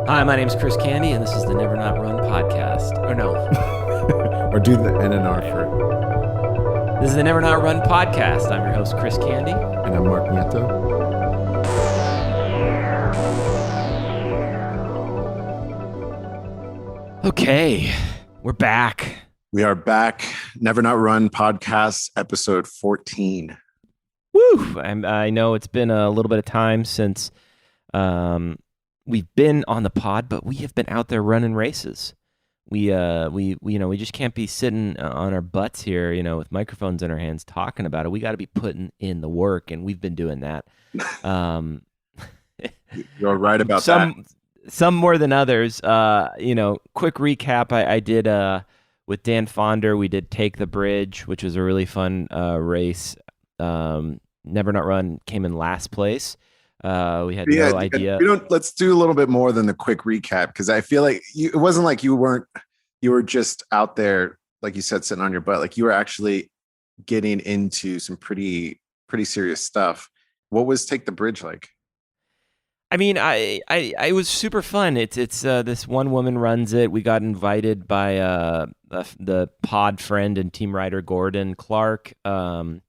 Hi, my name's Chris Candy, and this is the Never Not Run podcast. Or no, Or do the NNR for. this is the Never Not Run podcast. I'm your host, Chris Candy. And I'm Mark Nieto. Okay, we're back. We are back. Never Not Run podcast, episode 14. Woo! I know it's been a little bit of time since we've been on the pod, but we have been out there running races. We just can't be sitting on our butts here, with microphones in our hands talking about it. We got to be putting in the work, and we've been doing that. You're right about that. Some more than others. Quick recap. I did with Dan Fonder. We did Take the Bridge, which was a really fun race. Never Not Run came in last place. We had no idea. Let's do a little bit more than the quick recap, because I feel like it wasn't like you were just out there, like you said, sitting on your butt. Like you were actually getting into some pretty serious stuff. What was Take the Bridge like? I mean, it was super fun. It's this one woman runs it. We got invited by the pod friend and team rider Gordon Clark, and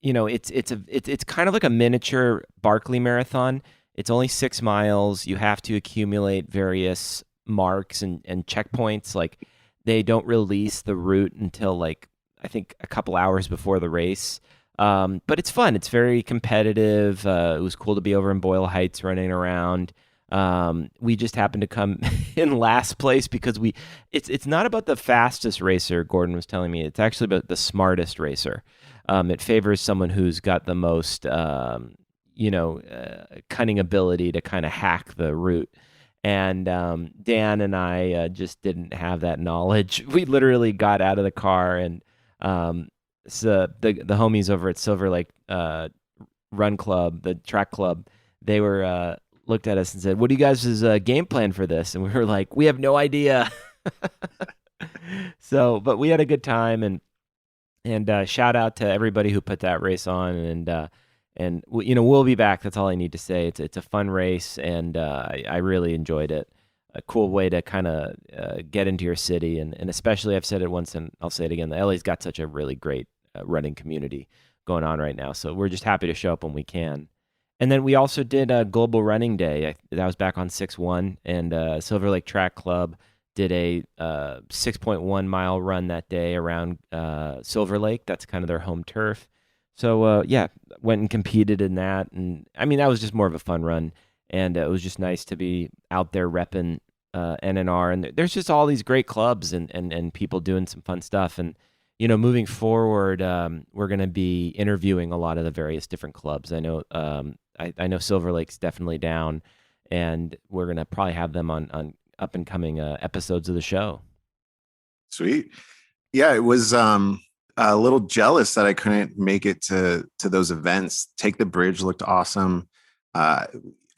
it's kind of like a miniature Barkley marathon. It's only 6 miles. You have to accumulate various marks and checkpoints. Like they don't release the route until I think a couple hours before the race. But it's fun. It's very competitive. It was cool to be over in Boyle Heights running around. We just happened to come in last place because it's not about the fastest racer, Gordon was telling me. It's actually about the smartest racer. It favors someone who's got the most, cunning ability to kind of hack the route. And Dan and I just didn't have that knowledge. We literally got out of the car and so the homies over at Silver Lake Run Club, the track club, they were looked at us and said, "What do you guys' game plan for this?" And we were like, "We have no idea." But we had a good time, and shout out to everybody who put that race on, and we'll be back. That's all I need to say. It's a fun race, and I really enjoyed it. A cool way to kind of get into your city, and especially, I've said it once and I'll say it again, the LA's got such a really great running community going on right now, so we're just happy to show up when we can. And then we also did a Global Running Day. That was back on 6/1, and Silver Lake Track Club did a 6.1 mile run that day around Silver Lake. That's kind of their home turf. So went and competed in that, and I mean that was just more of a fun run. And it was just nice to be out there repping NNR. And there's just all these great clubs and people doing some fun stuff. And, moving forward, we're going to be interviewing a lot of the various different clubs. I know I know Silver Lake's definitely down, and we're going to probably have them on up-and-coming episodes of the show. Sweet. Yeah, it was a little jealous that I couldn't make it to those events. Take the Bridge looked awesome.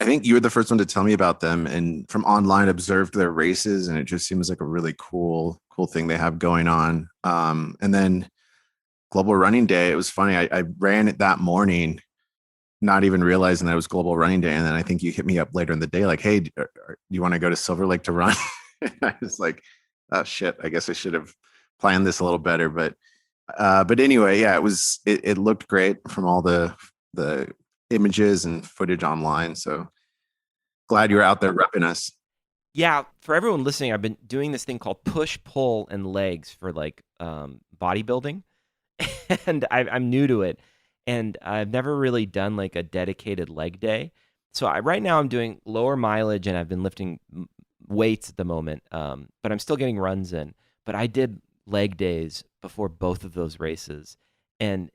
I think you were the first one to tell me about them, and from online observed their races, and it just seems like a really cool thing they have going on. And then Global Running Day, it was funny. I ran it that morning, not even realizing that it was Global Running Day. And then I think you hit me up later in the day, like, "Hey, do you want to go to Silver Lake to run?" And I was like, "Oh shit, I guess I should have planned this a little better." But anyway, yeah, it looked great from all the images and footage online. So glad you're out there repping us. Yeah, for everyone listening, I've been doing this thing called push, pull, and legs for bodybuilding, and I'm new to it, and I've never really done like a dedicated leg day. So right now I'm doing lower mileage, and I've been lifting weights at the moment, but I'm still getting runs in. But I did leg days before both of those races, and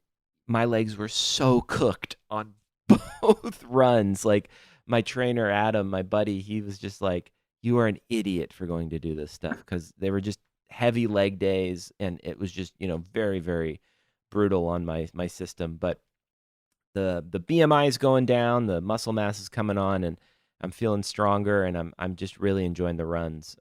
my legs were so cooked on both runs. Like my trainer Adam, my buddy, he was just like, "You are an idiot for going to do this stuff," because they were just heavy leg days, and it was just very, very brutal on my system. But the BMI is going down, the muscle mass is coming on, and I'm feeling stronger, and I'm just really enjoying the runs.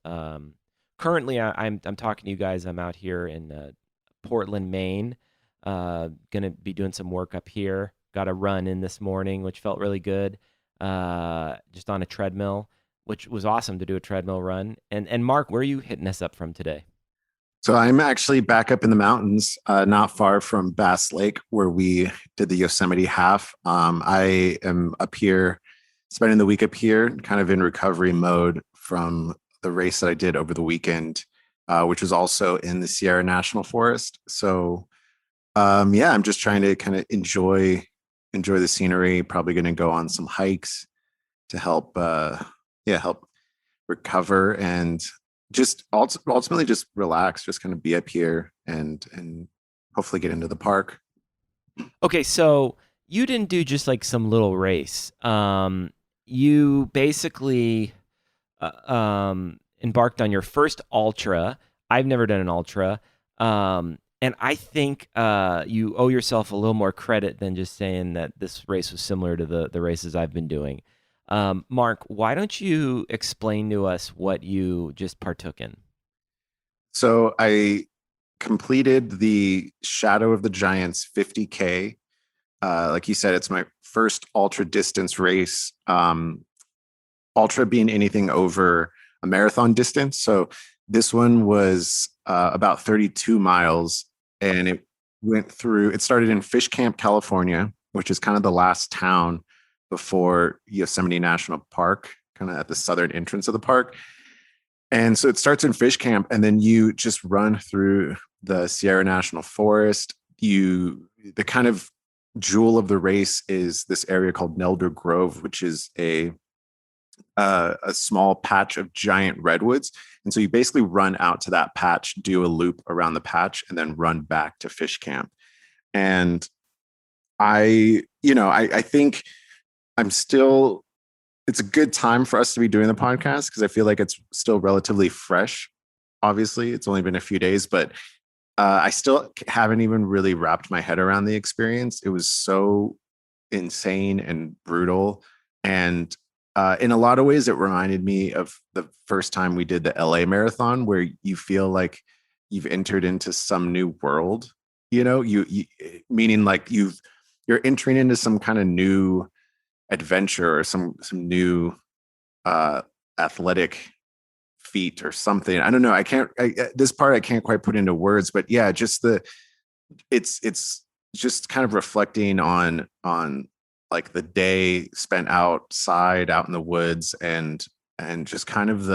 Currently, I'm talking to you guys. I'm out here in Portland, Maine. Gonna be doing some work up here. Got a run in this morning, which felt really good. Just on a treadmill. which was awesome to do a treadmill run. And Mark, where are you hitting us up from today? So I'm actually back up in the mountains, not far from Bass Lake, where we did the Yosemite half. I am up here, spending the week up here, kind of in recovery mode from the race that I did over the weekend, which was also in the Sierra National Forest. So yeah, I'm just trying to kind of enjoy the scenery. Probably going to go on some hikes to help, yeah, help recover and just ultimately just relax, just kind of be up here and hopefully get into the park. Okay, so you didn't do just like some little race. You basically embarked on your first ultra. I've never done an ultra. And I think you owe yourself a little more credit than just saying that this race was similar to the races I've been doing. Mark, why don't you explain to us what you just partook in? So I completed the Shadow of the Giants 50K. Like you said, it's my first ultra distance race. Ultra being anything over a marathon distance. So this one was about 32 miles, and it started in Fish Camp, California, which is kind of the last town before Yosemite National Park, kind of at the southern entrance of the park. And so it starts in Fish Camp, and then you just run through the Sierra National Forest. The kind of jewel of the race is this area called Nelder Grove, which is a small patch of giant redwoods. And so you basically run out to that patch, do a loop around the patch, and then run back to Fish Camp. And I think I'm still, it's a good time for us to be doing the podcast because I feel like it's still relatively fresh. Obviously, it's only been a few days, but I still haven't even really wrapped my head around the experience. It was so insane and brutal. And in a lot of ways, it reminded me of the first time we did the LA marathon, where you feel like you've entered into some new world. You meaning like you're entering into some kind of new adventure or some new uh, athletic feat or something. I don't know. This part I can't quite put into words, but yeah, just it's just kind of reflecting on like the day spent outside out in the woods and just kind of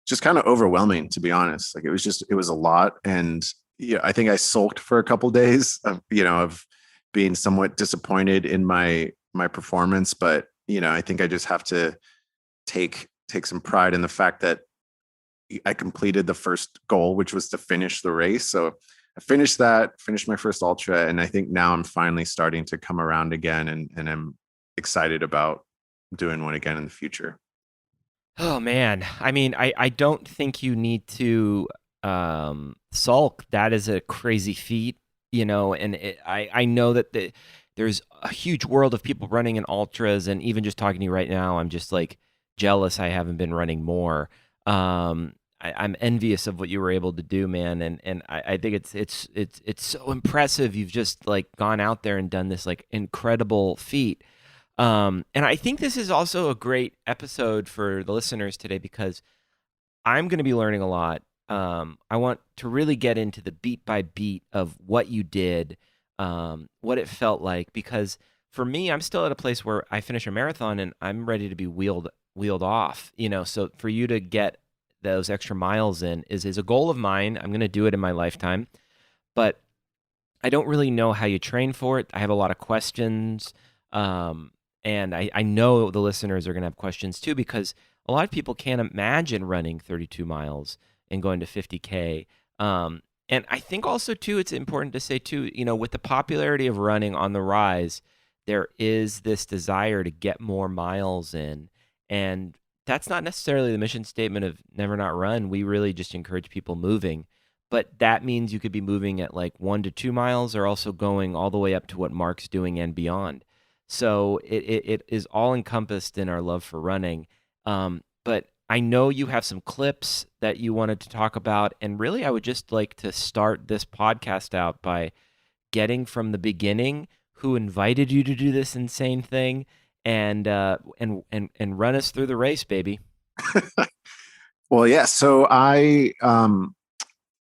overwhelming, to be honest. Like it was a lot. And yeah, I think I sulked for a couple of days of being somewhat disappointed in my performance, but I think I just have to take some pride in the fact that I completed the first goal, which was to finish the race. So I finished my first ultra, and I think now I'm finally starting to come around again, and I'm excited about doing one again in the future. Oh man, I mean, I don't think you need to sulk. That is a crazy feat, and I know that there's a huge world of people running in ultras, and even just talking to you right now, I'm just like jealous I haven't been running more. I'm envious of what you were able to do, man, and I think it's so impressive. You've just like gone out there and done this like incredible feat. And I think this is also a great episode for the listeners today because I'm going to be learning a lot. I want to really get into the beat by beat of what you did, what it felt like. Because for me, I'm still at a place where I finish a marathon and I'm ready to be wheeled off. So for you to get those extra miles in is a goal of mine. I'm going to do it in my lifetime, but I don't really know how you train for it. I have a lot of questions. And I know the listeners are going to have questions too, because a lot of people can't imagine running 32 miles and going to 50K. And I think also too, it's important to say too, with the popularity of running on the rise, there is this desire to get more miles in. And that's not necessarily the mission statement of Never Not Run. We really just encourage people moving. But that means you could be moving at like 1 to 2 miles or also going all the way up to what Mark's doing and beyond. So it is all encompassed in our love for running. But I know you have some clips that you wanted to talk about. And really, I would just like to start this podcast out by getting from the beginning who invited you to do this insane thing and run us through the race, baby. Well, yeah. So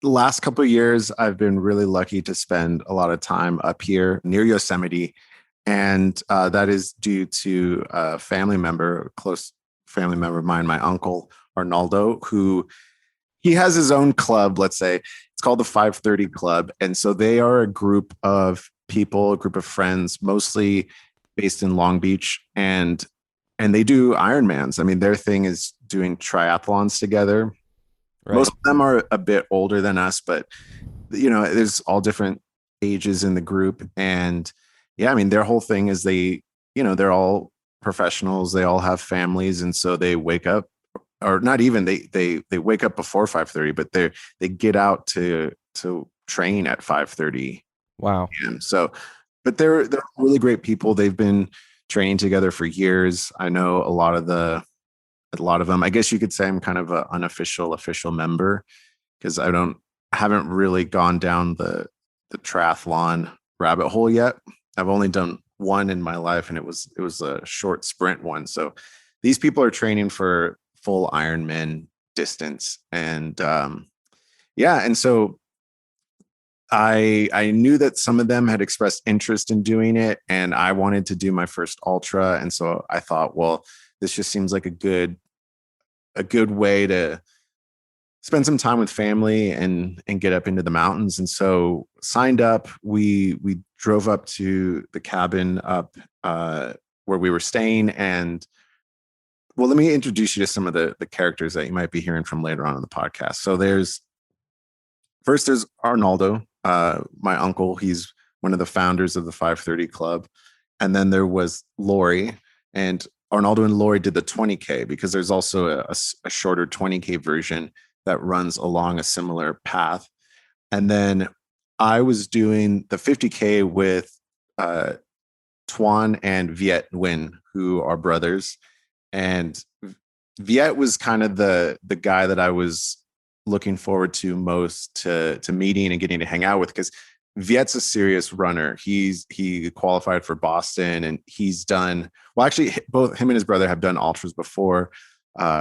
the last couple of years, I've been really lucky to spend a lot of time up here near Yosemite. And that is due to a family member, a close family member of mine, my uncle Arnaldo, who he has his own club, let's say. It's called the 530 Club. And so they are a group of people, a group of friends, mostly based in Long Beach. And they do Ironmans. I mean, their thing is doing triathlons together. Right. Most of them are a bit older than us, but there's all different ages in the group. And yeah, I mean, their whole thing is they're all professionals. They all have families. And so they wake up, or not even they wake up before 5:30, but they get out to train at 5:30. Wow. p.m. So, but they're really great people. They've been training together for years. I know a lot of them. I guess you could say I'm kind of an unofficial official member, because haven't really gone down the triathlon rabbit hole yet. I've only done one in my life, and it was a short sprint one. So these people are training for full Ironman distance. And and so I knew that some of them had expressed interest in doing it, and I wanted to do my first ultra. And so I thought, well, this just seems like a good way to spend some time with family and get up into the mountains. And so signed up. We drove up to the cabin up where we were staying. And well, let me introduce you to some of the characters that you might be hearing from later on in the podcast. So there's Arnaldo, my uncle. He's one of the founders of the 530 Club. And then there was Lori, and Arnaldo and Lori did the 20K, because there's also a shorter 20K version that runs along a similar path. And then I was doing the 50K with Tuan and Viet Nguyen, who are brothers. And Viet was kind of the guy that I was looking forward to most to meeting and getting to hang out with, because Viet's a serious runner. He qualified for Boston, and he's done well. Actually, both him and his brother have done ultras before.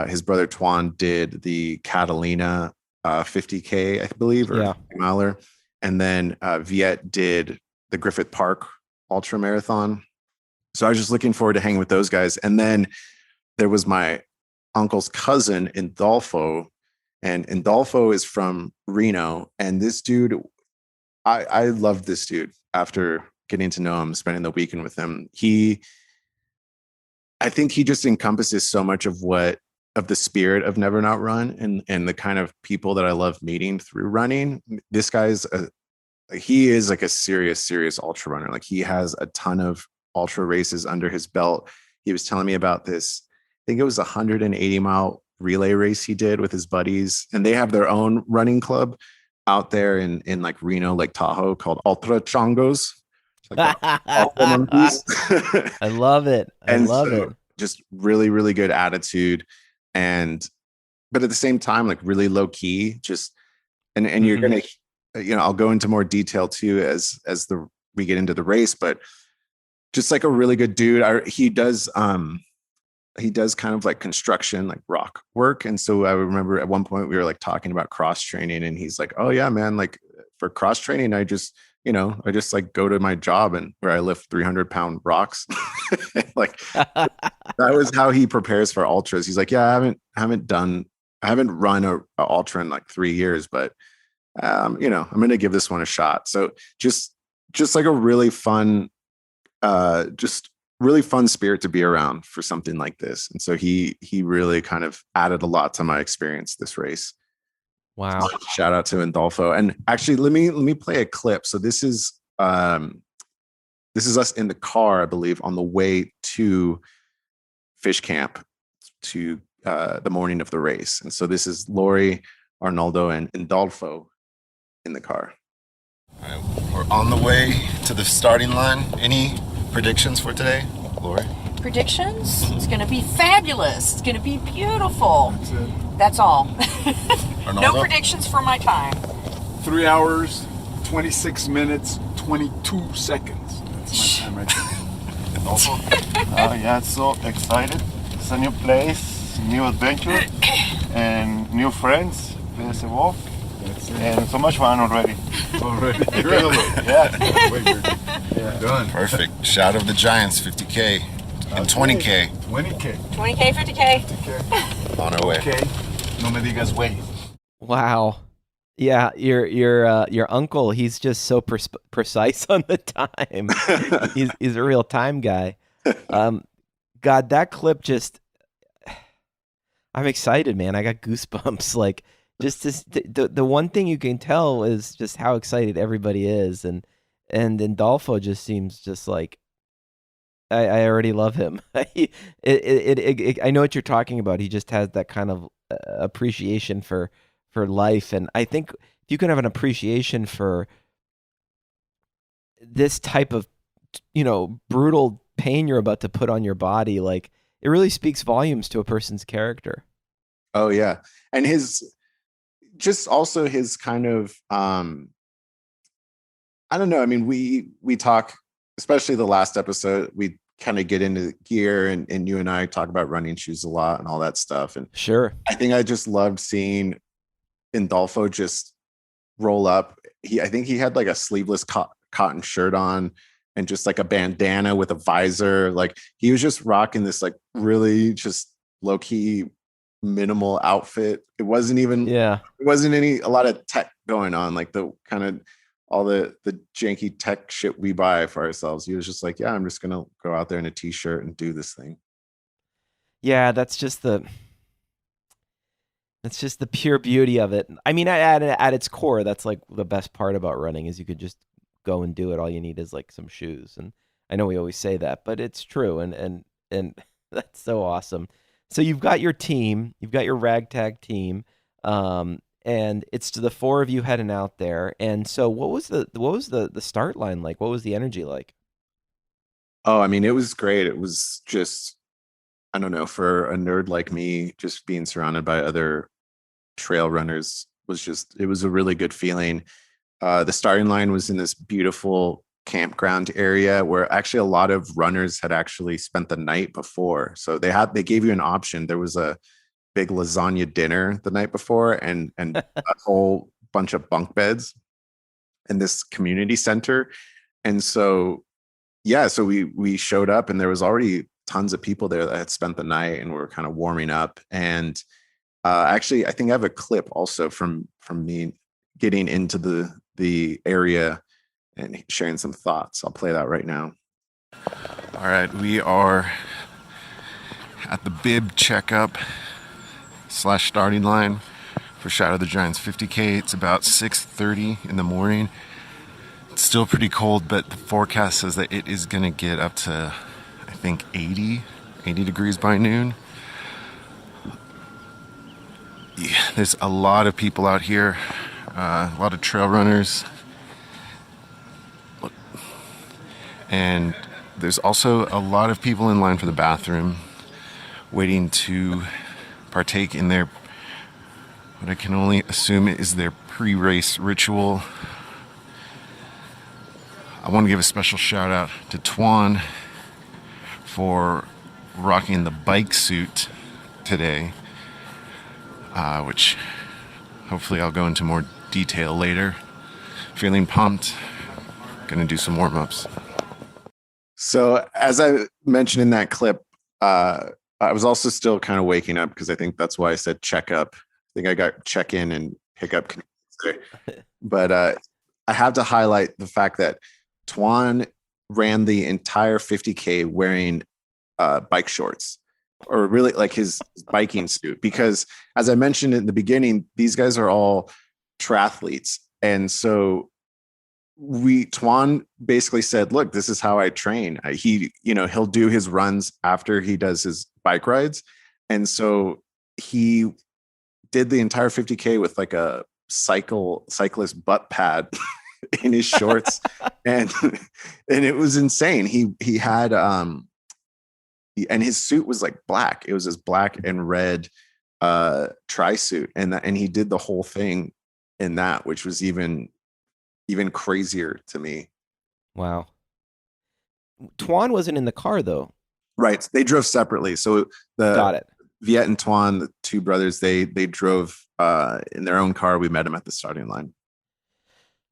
His brother Tuan did the Catalina 50K, I believe, or miler, and then Viet did the Griffith Park ultra marathon. So I was just looking forward to hanging with those guys. And then there was my uncle's cousin Indolfo, and Indolfo is from Reno, and this dude, I loved this dude after getting to know him, spending the weekend with him. I think he just encompasses so much of the spirit of Never Not Run, and the kind of people that I love meeting through running. This guy's he is like a serious ultra runner. Like, he has a ton of ultra races under his belt. He was telling me about this, I think it was a 180-mile relay race he did with his buddies, and they have their own running club out there in like Reno, Lake Tahoe, called Ultra Chongos. Like Ultra Monkeys. I love it. I love it. Just really, really good attitude. But at the same time, like really low key, and you're going to, I'll go into more detail too, as we get into the race, but just like a really good dude. He does kind of like construction, like rock work. And so I remember at one point we were like talking about cross training, and he's like, oh yeah, man, like for cross training, I just like go to my job and where I lift 300-pound rocks. Like that was how he prepares for ultras. He's like, yeah, I haven't run a ultra in like 3 years, but I'm going to give this one a shot. So just like a really fun, really fun spirit to be around for something like this. And so he really kind of added a lot to my experience this race. Wow. So shout out to Indolfo. And actually, let me play a clip. So this is us in the car, I believe, on the way to fish camp to the morning of the race. And so this is Lori, Arnaldo, and Indolfo in the car. All right, we're on the way to the starting line. Any predictions for today, Lori? Predictions? It's going to be fabulous. It's going to be beautiful. That's it. That's all. No predictions for my time. 3 hours, 26 minutes, 22 seconds. That's my time right there. Also, yeah, so excited. It's a new place, new adventure, and new friends. There's a walk. And so much fun already. Really? Yeah. We're done. Perfect. Shout of the Giants, 50K and 20K 20K. 20K, 50K. 50K. on our way. Okay. No me digas way. Wow. Yeah, your uncle, he's just so precise on the time. He's a real time guy. God, that clip just I'm excited, man. I got goosebumps. Like just the one thing you can tell is just how excited everybody is, and Dolfo just seems just like I already love him. I know what you're talking about. He just has that kind of appreciation for life, and I think if you can have an appreciation for this type of brutal pain you're about to put on your body, like it really speaks volumes to a person's character. Oh yeah. And his kind of I don't know. I mean, we talk, especially the last episode, we kind of get into gear, and you and I talk about running shoes a lot and all that stuff. And Sure. I think I just loved seeing Indolfo just roll up. I think he had like a sleeveless cotton shirt on and just like a bandana with a visor. Like he was just rocking this like really just low key minimal outfit. It wasn't a lot of tech going on, like the kind of all the janky tech shit we buy for ourselves. He was just like, yeah, I'm just gonna go out there in a t-shirt and do this thing. Yeah, that's just the pure beauty of it. I mean, at its core, that's like the best part about running is you could just go and do it. All you need is like some shoes. And I know we always say that, but it's true. And that's so awesome. So you've got your team, you've got your ragtag team, and it's the four of you heading out there. And so what was the start line like? What was the energy like? Oh, I mean, it was great. It was just, I don't know, for a nerd like me, just being surrounded by other trail runners it was a really good feeling. The starting line was in this beautiful campground area where actually a lot of runners had actually spent the night before. So they gave you an option. There was a big lasagna dinner the night before and a whole bunch of bunk beds in this community center. And so, yeah, so we showed up and there was already tons of people there that had spent the night and were kind of warming up. And actually, I think I have a clip also from me getting into the area and sharing some thoughts. I'll play that right now. All right, we are at the bib checkup / starting line for Shadow of the Giants 50K. It's about 6:30 in the morning. It's still pretty cold, but the forecast says that it is going to get up to, I think, 80 degrees by noon. Yeah, there's a lot of people out here, a lot of trail runners. And there's also a lot of people in line for the bathroom waiting to partake in their, what I can only assume is their pre-race ritual. I want to give a special shout out to Twan for rocking the bike suit today, which hopefully I'll go into more detail later. Feeling pumped. Gonna do some warm-ups. So as I mentioned in that clip, I was also still kind of waking up because I think that's why I said check up. I think I got check in and pick up. But I have to highlight the fact that Twan ran the entire 50K wearing bike shorts, or really like his biking suit, because as I mentioned in the beginning, these guys are all triathletes. And so Twan basically said, look, this is how I train. He'll do his runs after he does his bike rides. And so he did the entire 50K with like a cyclist butt pad in his shorts. and it was insane. He had, and his suit was like black. It was this black and red tri-suit. And he did the whole thing in that, which was even crazier to me. Wow. Tuan wasn't in the car though. Right. They drove separately. So Got the it. Viet and Tuan, the two brothers, they drove in their own car. We met them at the starting line.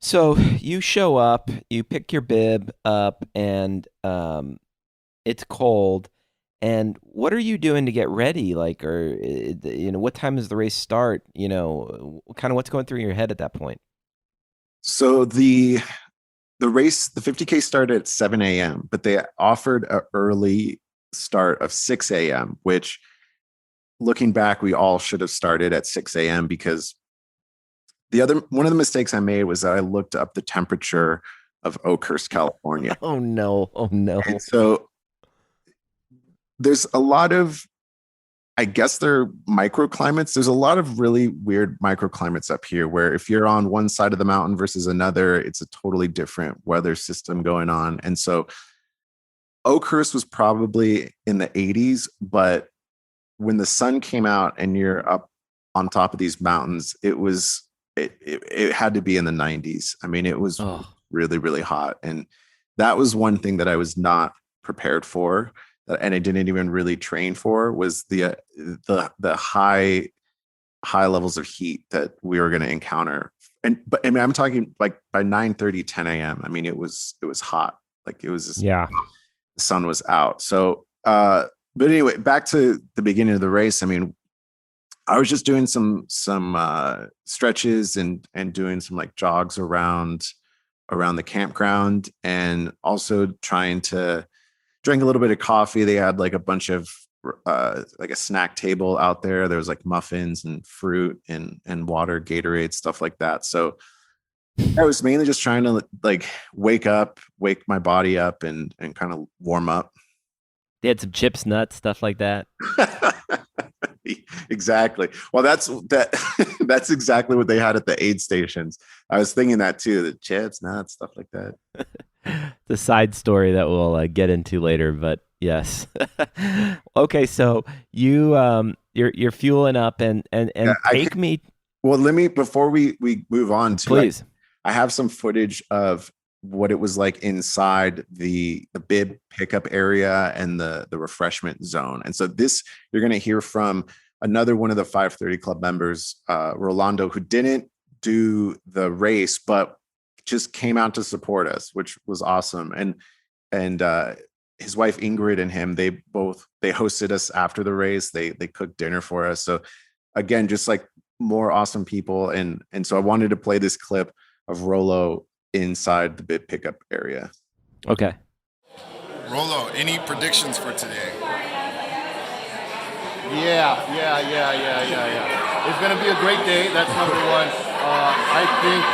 So you show up, you pick your bib up, and it's cold. And what are you doing to get ready? Like, or what time does the race start? Kind of what's going through your head at that point? So the race, the 50K started at 7 a.m., but they offered an early start of 6 a.m., which, looking back, we all should have started at 6 a.m. because one of the mistakes I made was that I looked up the temperature of Oakhurst, California. Oh no. Oh no. And so there's a lot of, I guess they're microclimates. There's a lot of really weird microclimates up here where if you're on one side of the mountain versus another, it's a totally different weather system going on. And so Oakhurst was probably in the 80s, but when the sun came out and you're up on top of these mountains, it had to be in the 90s. I mean, it was really, really hot. And that was one thing that I was not prepared for, and I didn't even really train for, was the high levels of heat that we were going to encounter. But I mean, I'm talking like by 9:30, 10 a.m. I mean, it was hot. Like it was just, Yeah. the sun was out. So, but anyway, back to the beginning of the race. I mean, I was just doing some stretches and doing some like jogs around the campground, and also trying to drink a little bit of coffee. They had like a bunch of like a snack table out there. There was like muffins and fruit and water, Gatorade, stuff like that. So I was mainly just trying to like wake my body up and kind of warm up. They had some chips, nuts, stuff like that. Exactly. Well, that's exactly what they had at the aid stations. I was thinking that too, the chips, nuts, stuff like that. The side story that we'll get into later, but yes. Okay, so you're fueling up and take me. Well, let me, before we move on to, please. I have some footage of what it was like inside the bib pickup area and the refreshment zone. And so this, you're going to hear from another one of the 530 Club members, Rolando, who didn't do the race, but just came out to support us, which was awesome. And his wife Ingrid and him, they hosted us after the race. They cooked dinner for us. So again, just like more awesome people. And so I wanted to play this clip of Rolo inside the bib pickup area. Okay. Rolo, any predictions for today? Yeah. It's going to be a great day. That's number one. I think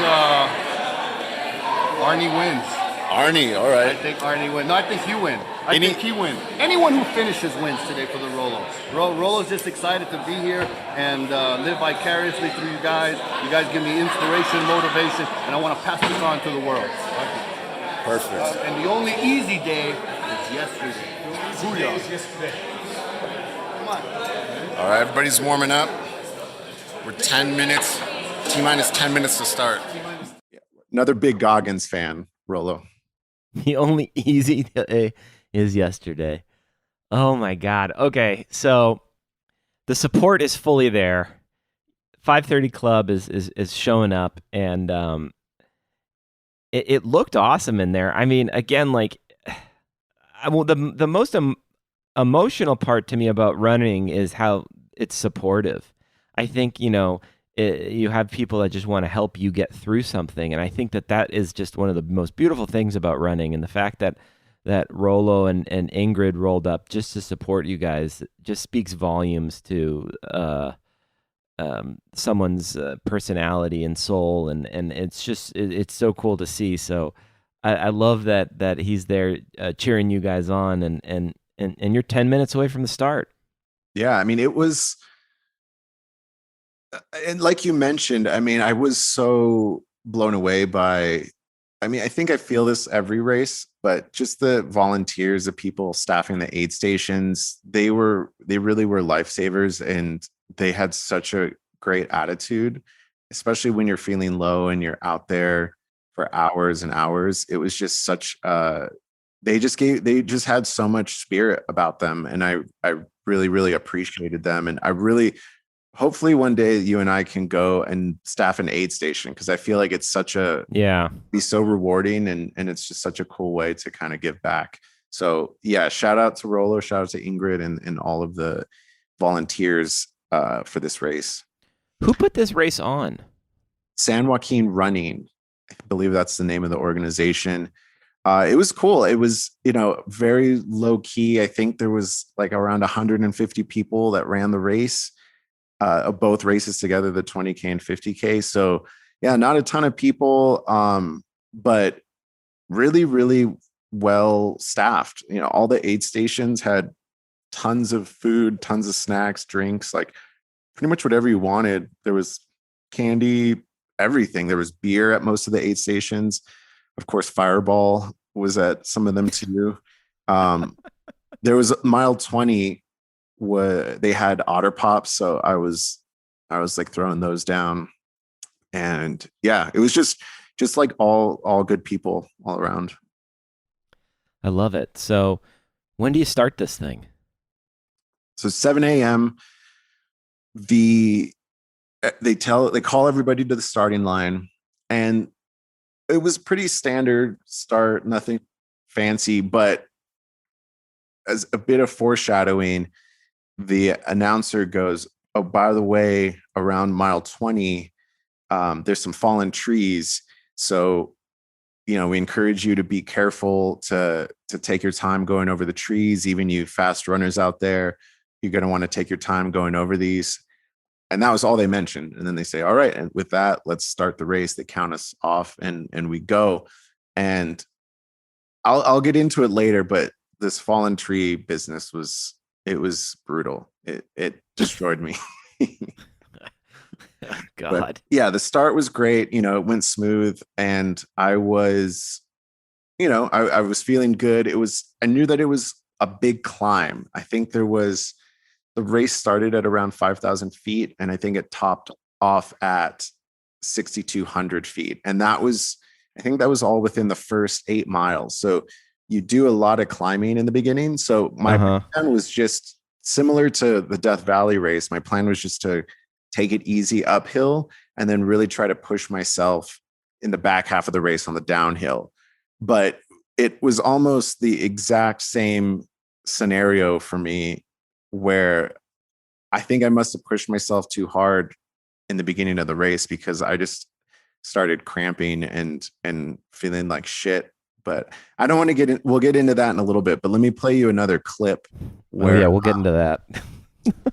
Arnie wins. Arnie, all right. I think Arnie wins. No, I think you win. I think he wins. Anyone who finishes wins today for the Rolo. Rolo's just excited to be here and live vicariously through you guys. You guys give me inspiration, motivation, and I want to pass this on to the world. Perfect. And the only easy day is yesterday. Come on. All right, everybody's warming up. We're 10 minutes, T-minus 10 minutes to start. Another big Goggins fan, Rolo. The only easy day is yesterday. Oh my God. Okay, so the support is fully there. 530 Club is showing up, and it looked awesome in there. I mean, again, like, the most emotional part to me about running is how it's supportive. I think, you have people that just want to help you get through something, and I think that is just one of the most beautiful things about running, and the fact that Rolo and Ingrid rolled up just to support you guys just speaks volumes to someone's personality and soul, and it's just it's so cool to see. So I love that he's there cheering you guys on, and you're 10 minutes away from the start. Yeah, I mean, it was, and like you mentioned, I mean, I was so blown away by, I mean, I think I feel this every race, but just the volunteers, the people staffing the aid stations, they really were lifesavers, and they had such a great attitude, especially when you're feeling low and you're out there for hours and hours. It was just such a they just had so much spirit about them, and I really, really appreciated them. And I really, hopefully one day you and I can go and staff an aid station, because I feel like it's be so rewarding, and it's just such a cool way to kind of give back. So yeah, shout out to Rollo, shout out to Ingrid and all of the volunteers for this race. Who put this race on? San Joaquin Running, I believe that's the name of the organization. It was cool. It was, very low key. I think there was like around 150 people that ran the race, both races together, the 20K and 50K. So yeah, not a ton of people, but really, really well staffed. All the aid stations had tons of food, tons of snacks, drinks, like pretty much whatever you wanted. There was candy, everything. There was beer at most of the aid stations. Of course, Fireball was at some of them too. There was mile 20 where they had Otter Pops, so I was like throwing those down. And yeah, it was just like all good people all around. I love it. So when do you start this thing? So 7 a.m. They call everybody to the starting line, and it was pretty standard start, nothing fancy, but as a bit of foreshadowing, the announcer goes, "Oh, by the way, around mile 20, there's some fallen trees. So, we encourage you to be careful to take your time going over the trees. Even you fast runners out there, you're going to want to take your time going over these." And that was all they mentioned. And then they say, "All right, and with that, let's start the race." They count us off, and we go. And I'll get into it later, but this fallen tree business was brutal. It destroyed me. God. But yeah, the start was great. It went smooth, and I was, I was feeling good. I knew that it was a big climb. I think the race started at around 5,000 feet, and I think it topped off at 6,200 feet. And I think that was all within the first 8 miles. So you do a lot of climbing in the beginning. So my plan was just similar to the Death Valley race. My plan was just to take it easy uphill and then really try to push myself in the back half of the race on the downhill. But it was almost the exact same scenario for me, where I think I must have pushed myself too hard in the beginning of the race, because I just started cramping and feeling like shit. But I don't want to get in. We'll get into that in a little bit, but let me play you another clip. We'll get into that.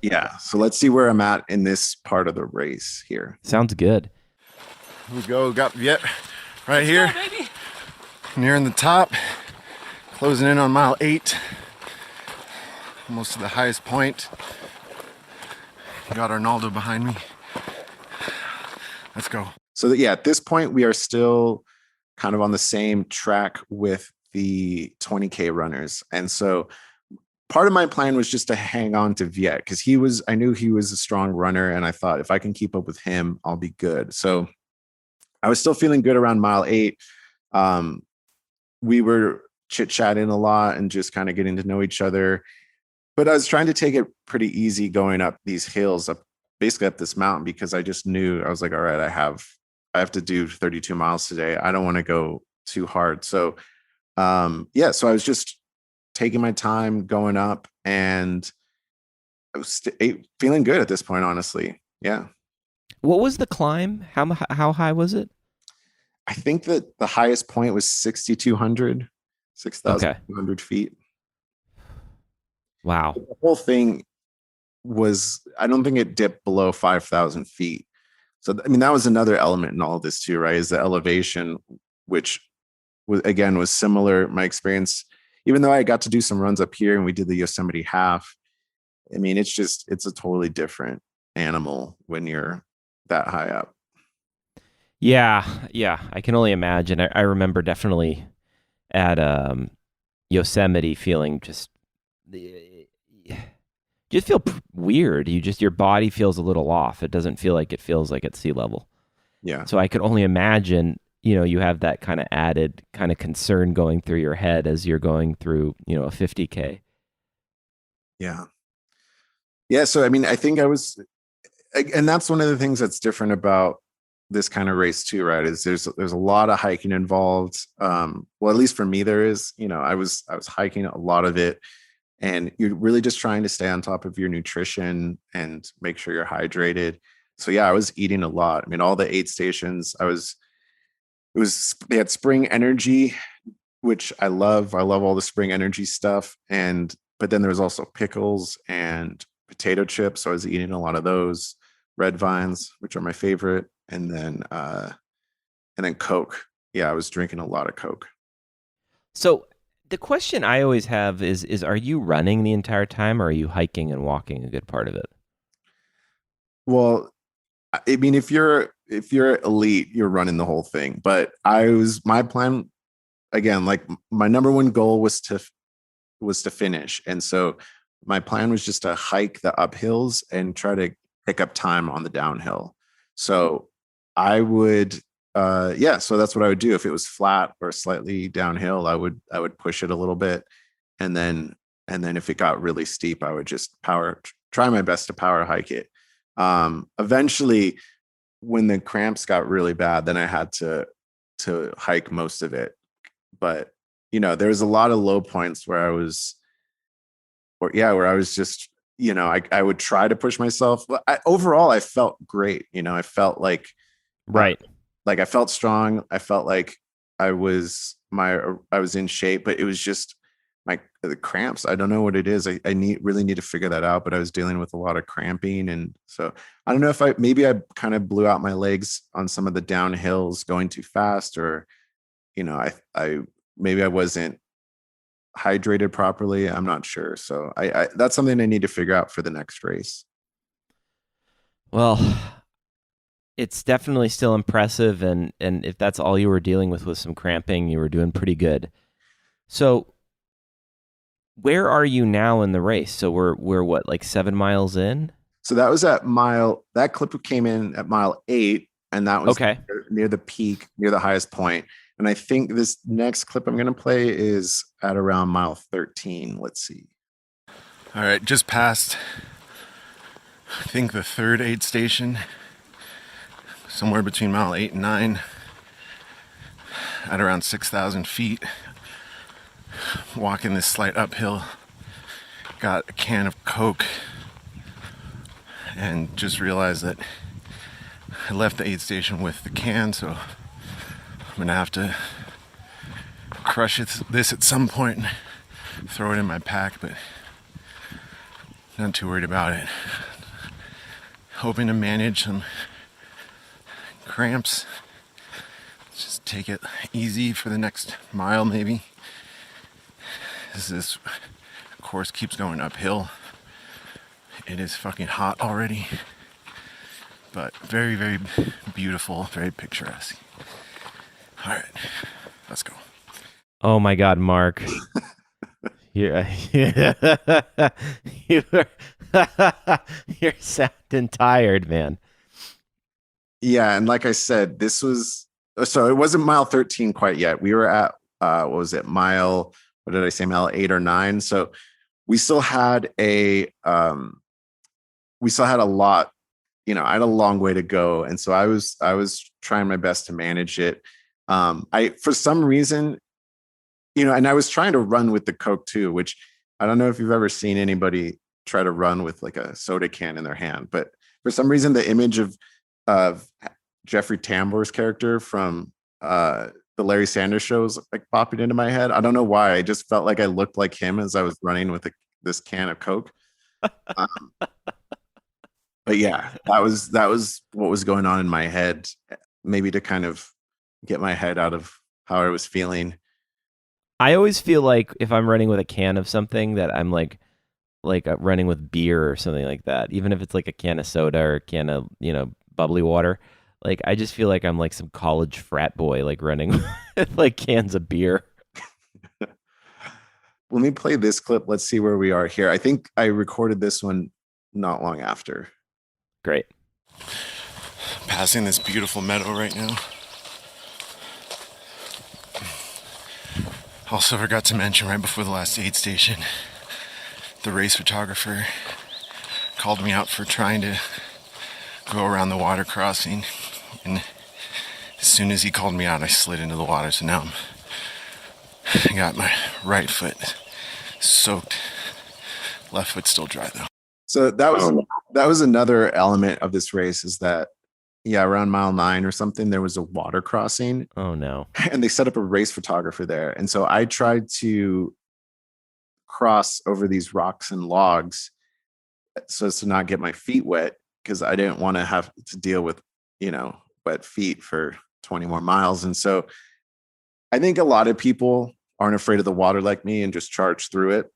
Yeah. So let's see where I'm at in this part of the race here. Sounds good. Here we go. Got Viet right here. Nearing the top. Closing in on mile 8. Almost to the highest point. Got Arnaldo behind me. Let's go. So yeah, at this point, we are still kind of on the same track with the 20K runners. And so part of my plan was just to hang on to Viet, because I knew he was a strong runner, and I thought if I can keep up with him, I'll be good. So I was still feeling good around mile 8. We were chit-chatting a lot and just kind of getting to know each other. But I was trying to take it pretty easy going up these hills, basically up this mountain, because I just knew, I was like, all right, I have to do 32 miles today. I don't want to go too hard. So so I was just taking my time going up, and I was feeling good at this point, honestly. Yeah. What was the climb? How high was it? I think that the highest point was 6,200 feet. Wow. The whole thing was, I don't think it dipped below 5,000 feet. So, that was another element in all of this too, right? Is the elevation, which was similar. My experience, even though I got to do some runs up here and we did the Yosemite half, it's a totally different animal when you're that high up. Yeah. I can only imagine. I remember definitely at Yosemite feeling just feel weird. Your body feels a little off. It doesn't feel like it feels like at sea level. Yeah. So I could only imagine you have that kind of added kind of concern going through your head as you're going through, a 50K. Yeah. Yeah. So, I mean, I think and that's one of the things that's different about this kind of race too, right? Is there's a lot of hiking involved. Well, at least for me, there is. I was hiking a lot of it, and you're really just trying to stay on top of your nutrition and make sure you're hydrated. So yeah, I was eating a lot. I mean, all the 8 stations, they had Spring Energy, which I love. I love all the Spring Energy stuff. But then there was also pickles and potato chips. So I was eating a lot of those. Red Vines, which are my favorite, and then Coke. Yeah, I was drinking a lot of Coke. So the question I always have is are you running the entire time, or are you hiking and walking a good part of it? Well, I mean, if you're elite, you're running the whole thing. But my plan, again, like my number one goal was to finish, and so my plan was just to hike the uphills and try to pick up time on the downhill. So I would, so that's what I would do. If it was flat or slightly downhill, I would push it a little bit, and then if it got really steep, I would just try my best to power hike it. Eventually, when the cramps got really bad, then I had to hike most of it. But there was a lot of low points where I was just, I would try to push myself. But overall, I felt great. I felt like, right. Like I felt strong. I felt like I was in shape, but it was just the cramps. I don't know what it is. I really need to figure that out, but I was dealing with a lot of cramping. And so I don't know if I kind of blew out my legs on some of the downhills going too fast, or, maybe I wasn't hydrated properly. I'm not sure. So I that's something I need to figure out for the next race. Well, it's definitely still impressive. And if that's all you were dealing with some cramping, you were doing pretty good. So where are you now in the race? So we're what, like 7 miles in? So that was that clip came in at mile 8, and that was okay, near the peak, near the highest point. And I think this next clip I'm going to play is at around mile 13. Let's see. All right, just past, I think, the third aid station, somewhere between mile 8 and 9, at around 6,000 feet. Walking this slight uphill, got a can of Coke, and just realized that I left the aid station with the can, so I'm gonna have to crush this at some point and throw it in my pack, but not too worried about it. Hoping to manage some cramps. Just take it easy for the next mile, maybe. As this course keeps going uphill. It is fucking hot already, but very, very beautiful, very picturesque. All right, let's go. Oh my God, Mark. you're sounding tired, man. Yeah, and like I said, it wasn't mile 13 quite yet. We were at what was it, mile 8 or 9? So we still had a lot, I had a long way to go. And so I was trying my best to manage it. For some reason, and I was trying to run with the Coke too, which I don't know if you've ever seen anybody try to run with like a soda can in their hand, but for some reason, the image of Jeffrey Tambor's character from the Larry Sanders Show was like popping into my head. I don't know why. I just felt like I looked like him as I was running with this can of Coke. But yeah, that was what was going on in my head, maybe to kind of get my head out of how I was feeling. I always feel like if I'm running with a can of something that I'm like running with beer or something like that, even if it's like a can of soda or a can of, bubbly water. Like, I just feel like I'm like some college frat boy, like running with like cans of beer. Let me play this clip. Let's see where we are here. I think I recorded this one not long after. Great. Passing this beautiful meadow right now. Also forgot to mention right before the last aid station, the race photographer called me out for trying to go around the water crossing, and as soon as he called me out, I slid into the water. So now I got my right foot soaked, left foot still dry though. So that was another element of this race, is that around mile 9 or something, there was a water crossing. Oh no. And they set up a race photographer there. And so I tried to cross over these rocks and logs so as to not get my feet wet, because I didn't want to have to deal with, wet feet for 20 more miles. And so I think a lot of people aren't afraid of the water like me and just charge through it.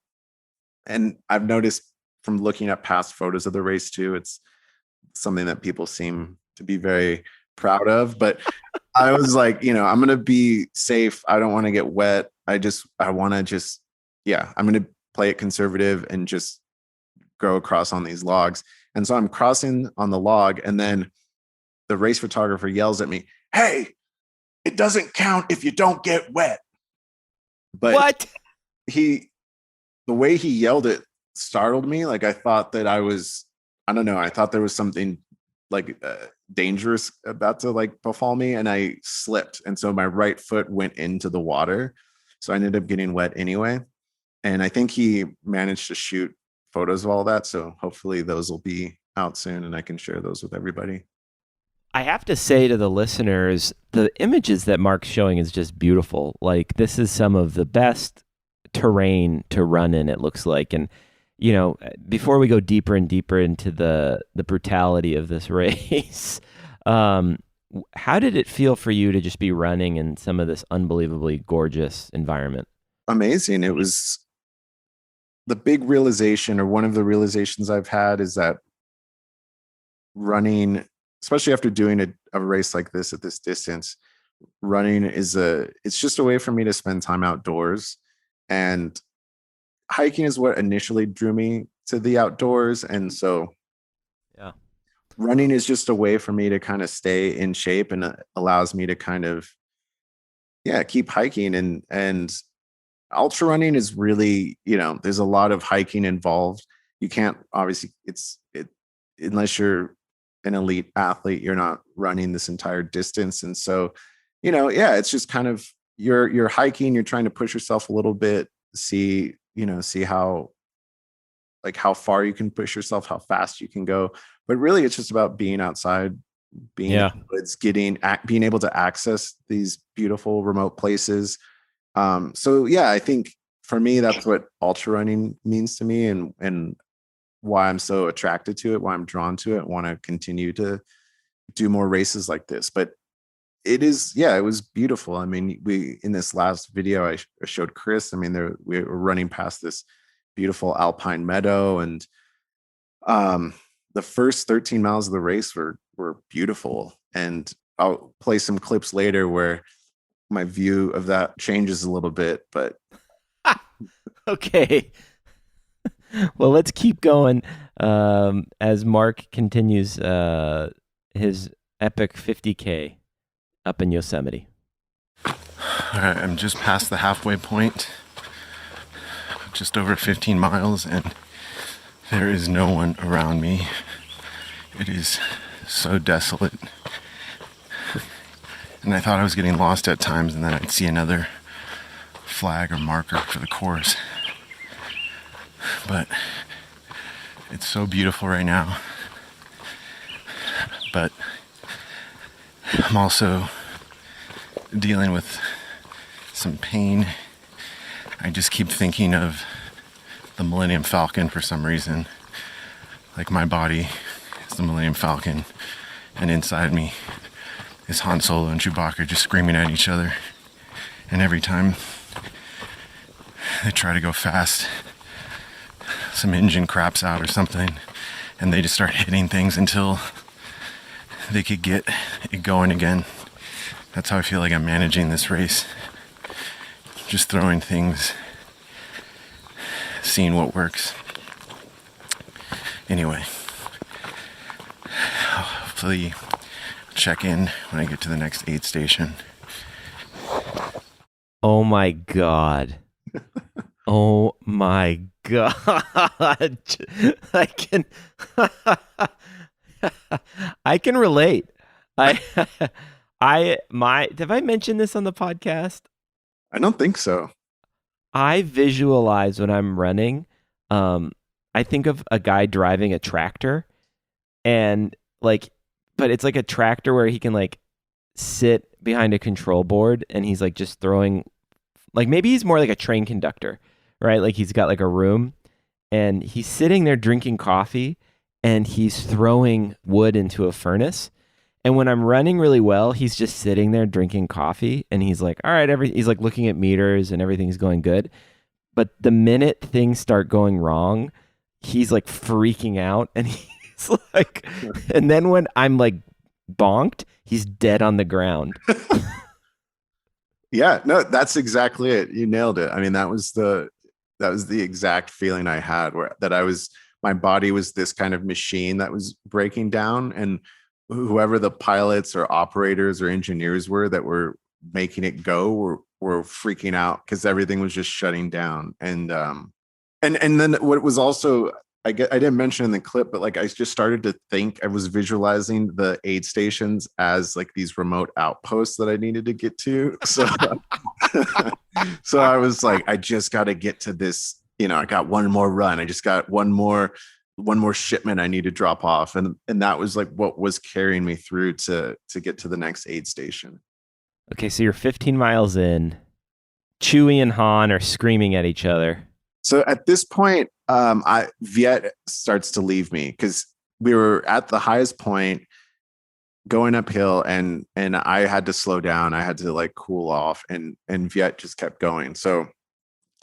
And I've noticed from looking at past photos of the race too, it's something that people seem to be very proud of. But I was like, I'm going to be safe. I don't want to get wet. I want to I'm going to play it conservative and just go across on these logs. And so I'm crossing on the log, and then the race photographer yells at me, "Hey, it doesn't count if you don't get wet." But What? the way he yelled it startled me. Like, I thought that I don't know. I thought there was something like dangerous about to like befall me, and I slipped. And so my right foot went into the water. So I ended up getting wet anyway. And I think he managed to shoot photos of all that. So hopefully those will be out soon and I can share those with everybody. I have to say to the listeners, the images that Mark's showing is just beautiful. Like, this is some of the best terrain to run in, it looks like. And, before we go deeper and deeper into the brutality of this race, how did it feel for you to just be running in some of this unbelievably gorgeous environment? Amazing. It was the big realization, or one of the realizations I've had, is that running, especially after doing a race like this at this distance, running it's just a way for me to spend time outdoors. And hiking is what initially drew me to the outdoors. And so running is just a way for me to kind of stay in shape, and allows me to kind of, keep hiking. And ultra running is really, there's a lot of hiking involved. You can't, obviously, unless you're an elite athlete, you're not running this entire distance. And so, it's just kind of, you're hiking, you're trying to push yourself a little bit, see how far you can push yourself, how fast you can go. But really, it's just about being outside, being in the woods, being able to access these beautiful remote places. I think for me, that's what ultra running means to me, and why I'm so attracted to it, why I'm drawn to it, want to continue to do more races like this. But it was beautiful. I mean, in this last video I showed Chris, I mean, we were running past this beautiful alpine meadow, and the first 13 miles of the race were beautiful. And I'll play some clips later where my view of that changes a little bit, but okay. Well, let's keep going as Mark continues his epic 50K up in Yosemite. All right, I'm just past the halfway point, just over 15 miles, and there is no one around me. It is so desolate. And I thought I was getting lost at times, and then I'd see another flag or marker for the course. But it's so beautiful right now. But I'm also dealing with some pain. I just keep thinking of the Millennium Falcon for some reason. Like, my body is the Millennium Falcon, and inside me is Han Solo and Chewbacca just screaming at each other. And every time they try to go fast, some engine craps out or something, and they just start hitting things until they could get it going again. That's how I feel like I'm managing this race. Just throwing things, seeing what works. Anyway, hopefully check in when I get to the next aid station. Oh my God. Oh my God. I can I can relate. I have I mentioned this on the podcast? I don't think so. I visualize when I'm running, I think of a guy driving a tractor and like, but it's like a tractor where he can like sit behind a control board and he's like just throwing, like maybe he's more like a train conductor, right? Like he's got like a room and he's sitting there drinking coffee and he's throwing wood into a furnace. And when I'm running really well, he's just sitting there drinking coffee and he's like, all right, he's like looking at meters and everything's going good. But the minute things start going wrong, he's like freaking out and he's like, and then when I'm like bonked, he's dead on the ground. Yeah, no, that's exactly it. You nailed it. I mean, that was the exact feeling I had, where that my body was this kind of machine that was breaking down, and whoever the pilots or operators or engineers were that were making it go were freaking out because everything was just shutting down. And then what was also, I didn't mention in the clip, but like I just started to think, I was visualizing the aid stations as like these remote outposts that I needed to get to. So, so I was like, I just got to get to this, I got one more run. I just got one more shipment I need to drop off. And that was like what was carrying me through to get to the next aid station. Okay. So you're 15 miles in. Chewie and Han are screaming at each other. So at this point, Viet starts to leave me because we were at the highest point going uphill and I had to slow down. I had to like cool off and Viet just kept going. So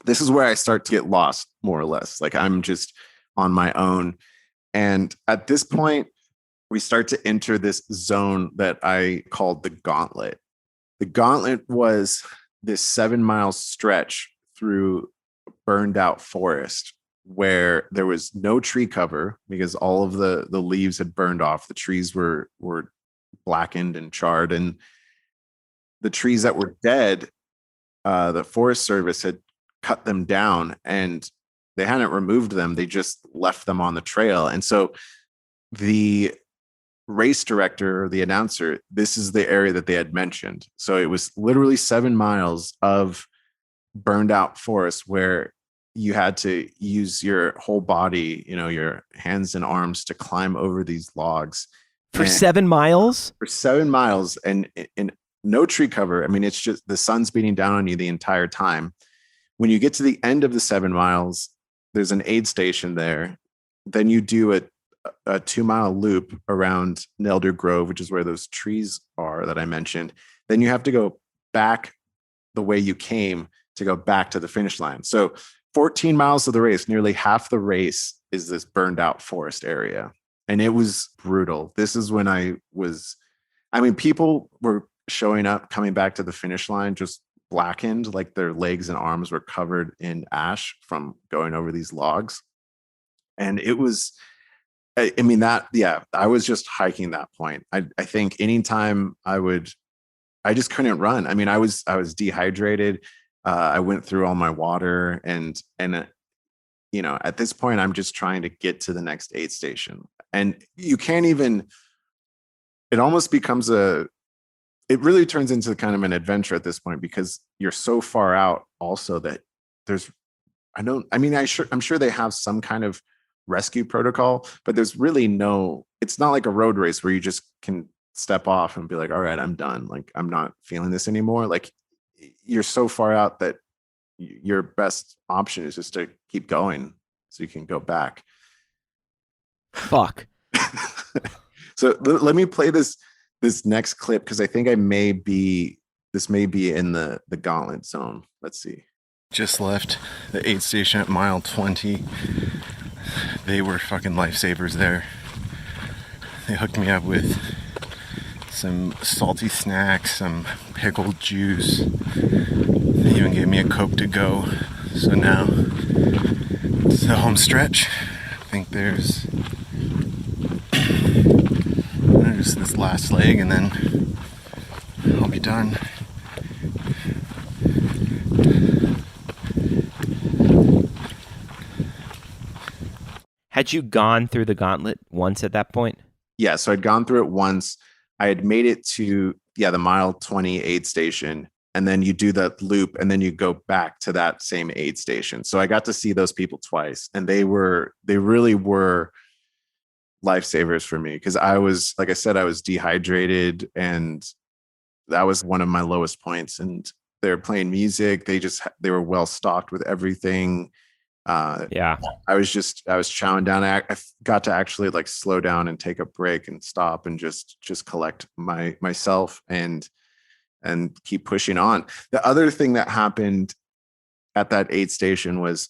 this is where I start to get lost more or less. Like I'm just on my own. And at this point, we start to enter this zone that I called the Gauntlet. The Gauntlet was this 7-mile stretch through burned out forest where there was no tree cover because all of the leaves had burned off. The trees were blackened and charred, and the trees that were dead, the Forest Service had cut them down and they hadn't removed them. They just left them on the trail. And so the race director or the announcer, this is the area that they had mentioned. So it was literally 7 miles of burned out forest where you had to use your whole body, your hands and arms to climb over these logs. For 7 miles? For 7 miles and no tree cover. I mean, it's just the sun's beating down on you the entire time. When you get to the end of the 7 miles, there's an aid station there. Then you do a 2-mile loop around Nelder Grove, which is where those trees are that I mentioned. Then you have to go back the way you came to go back to the finish line. So 14 miles of the race, nearly half the race is this burned out forest area. And it was brutal. This is when people were showing up, coming back to the finish line, just blackened, like their legs and arms were covered in ash from going over these logs. And it was, I was just hiking that point. I think anytime I just couldn't run. I mean, I was dehydrated. I went through all my water and at this point, I'm just trying to get to the next aid station. And you can't even, it almost becomes it really turns into kind of an adventure at this point because you're so far out also that I'm sure they have some kind of rescue protocol, but there's really it's not like a road race where you just can step off and be like, all right, I'm done. Like, I'm not feeling this anymore. Like, you're so far out that your best option is just to keep going so you can go back. Fuck. So let me play this next clip because I think this may be in the Gauntlet zone. Let's see. Just left the aid station at mile 20. They were fucking lifesavers there. They hooked me up with some salty snacks, some pickled juice. They even gave me a Coke to go. So now it's the home stretch. I think there's just this last leg and then I'll be done. Had you gone through the gauntlet once at that point? Yeah, so I'd gone through it once. I had made it to the mile 20 aid station, and then you do that loop, and then you go back to that same aid station. So I got to see those people twice, and they really were lifesavers for me, because I was, like I said, I was dehydrated, and that was one of my lowest points. And they were playing music. They were well stocked with everything. Yeah. I was chowing down. I got to actually like slow down and take a break and stop and just collect myself and keep pushing on. The other thing that happened at that aid station was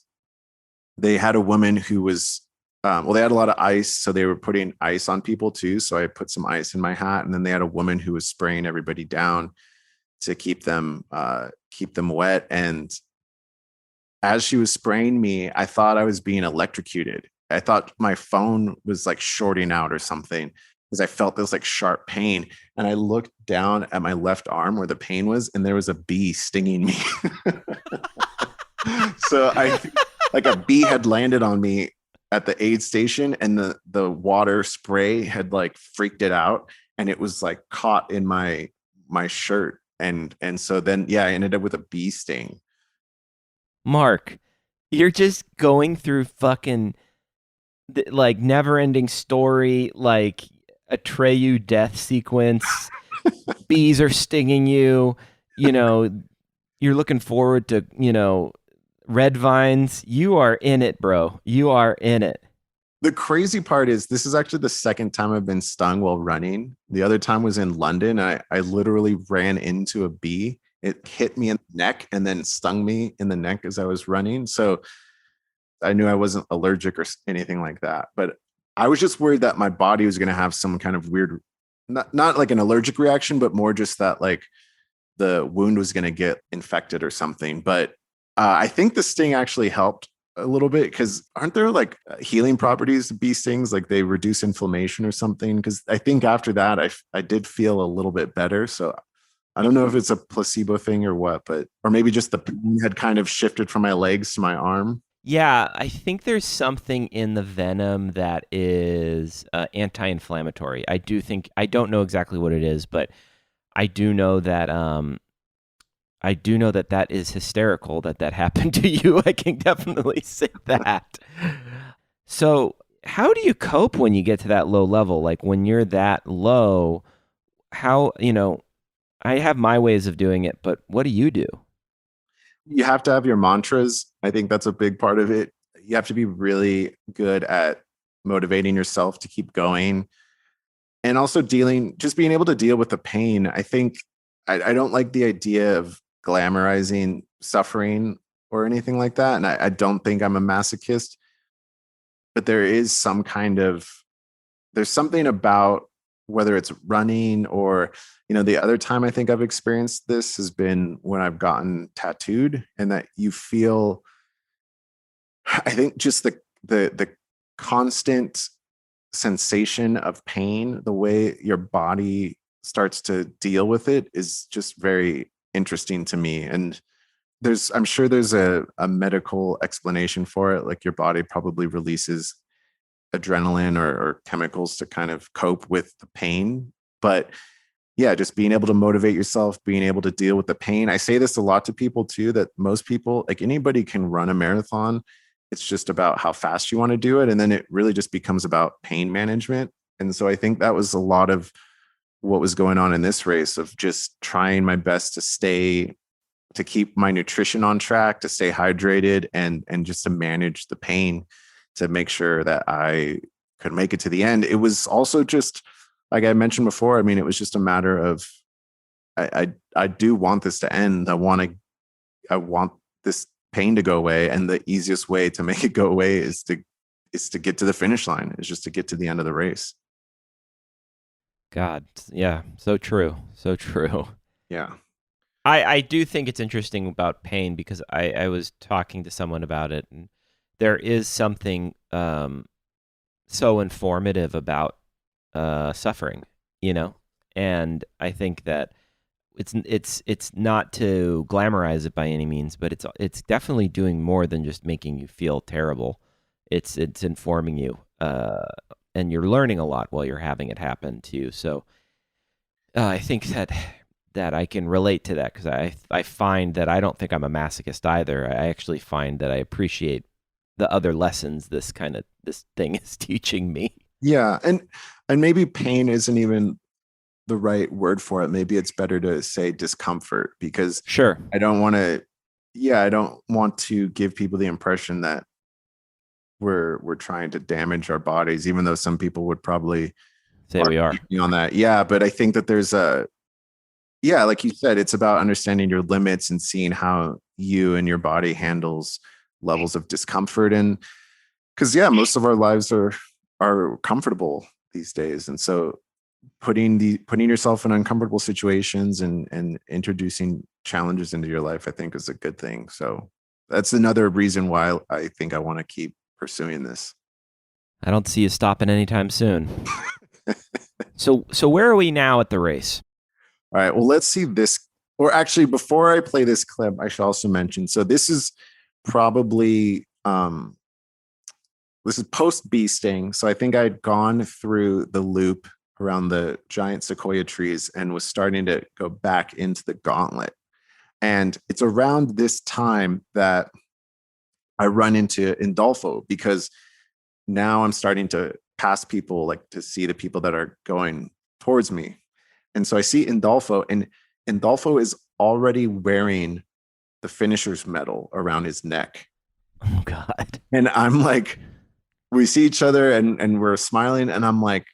they had a woman who was, they had a lot of ice, so they were putting ice on people too. So I put some ice in my hat, and then they had a woman who was spraying everybody down to keep them wet. And as she was spraying me, I thought I was being electrocuted. I thought my phone was like shorting out or something, because I felt this like sharp pain. And I looked down at my left arm where the pain was, and there was a bee stinging me. So like a bee had landed on me at the aid station, and the water spray had like freaked it out, and it was like caught in my shirt. And so then, yeah, I ended up with a bee sting. Mark, you're just going through fucking like never-ending story, like Atreyu death sequence. Bees are stinging you. You know, you're looking forward to, red vines. You are in it, bro. You are in it. The crazy part is this is actually the second time I've been stung while running. The other time was in London. I literally ran into a bee. It hit me in the neck and then stung me in the neck as I was running. So I knew I wasn't allergic or anything like that. But I was just worried that my body was going to have some kind of weird, not like an allergic reaction, but more just that like the wound was going to get infected or something. But I think the sting actually helped a little bit, because aren't there like healing properties to bee stings? Like they reduce inflammation or something? Because I think after that, I did feel a little bit better. So I don't know if it's a placebo thing or what, or maybe just the pain had kind of shifted from my legs to my arm. Yeah, I think there's something in the venom that is anti-inflammatory. I don't know exactly what it is, but I do know that that is hysterical that happened to you. I can definitely say that. So how do you cope when you get to that low level? Like when you're that low, how, I have my ways of doing it, but what do you do? You have to have your mantras. I think that's a big part of it. You have to be really good at motivating yourself to keep going, and also just being able to deal with the pain. I think I don't like the idea of glamorizing suffering or anything like that. And I don't think I'm a masochist, but there's something about, whether it's running or, the other time I think I've experienced this has been when I've gotten tattooed, and that you feel, I think just the constant sensation of pain, the way your body starts to deal with it is just very interesting to me. And I'm sure there's a medical explanation for it. Like your body probably releases adrenaline or chemicals to kind of cope with the pain. But yeah, just being able to motivate yourself, being able to deal with the pain. I say this a lot to people too, that most people, like anybody can run a marathon. It's just about how fast you want to do it. And then it really just becomes about pain management. And so I think that was a lot of what was going on in this race, of just trying my best to keep my nutrition on track, to stay hydrated, and just to manage the pain, to make sure that I could make it to the end. It was also just, like I mentioned before, I mean, it was just a matter of, I do want this to end. I want this pain to go away. And the easiest way to make it go away is to get to the finish line, is just to get to the end of the race. God, yeah, so true. So true. Yeah. I do think it's interesting about pain, because I was talking to someone about it, and there is something so informative about suffering, and I think that it's not to glamorize it by any means, but it's definitely doing more than just making you feel terrible. it's informing you, and you're learning a lot while you're having it happen to you. So I think that I can relate to that, because I find that I don't think I'm a masochist either. I actually find that I appreciate the other lessons this thing is teaching me. Yeah, and maybe pain isn't even the right word for it. Maybe it's better to say discomfort, because Sure. I don't want to give people the impression that we're trying to damage our bodies, even though some people would probably say we are on that. Yeah, but I think that there's like you said, it's about understanding your limits and seeing how you and your body handles levels of discomfort. And because most of our lives are comfortable these days, and so putting yourself in uncomfortable situations and introducing challenges into your life, I think, is a good thing. So that's another reason why I think I want to keep pursuing this. I don't see you stopping anytime soon. So where are we now at the race? All right, well, let's see this. Or actually, before I play this clip, I should also mention, so this is probably this is post bee sting. So I think I'd gone through the loop around the giant sequoia trees and was starting to go back into the Gauntlet. And it's around this time that I run into Indolfo, because now I'm starting to pass people, like to see the people that are going towards me. And so I see Indolfo, and Indolfo is already wearing the finisher's medal around his neck. Oh, God. And I'm like, we see each other and we're smiling, and I'm like,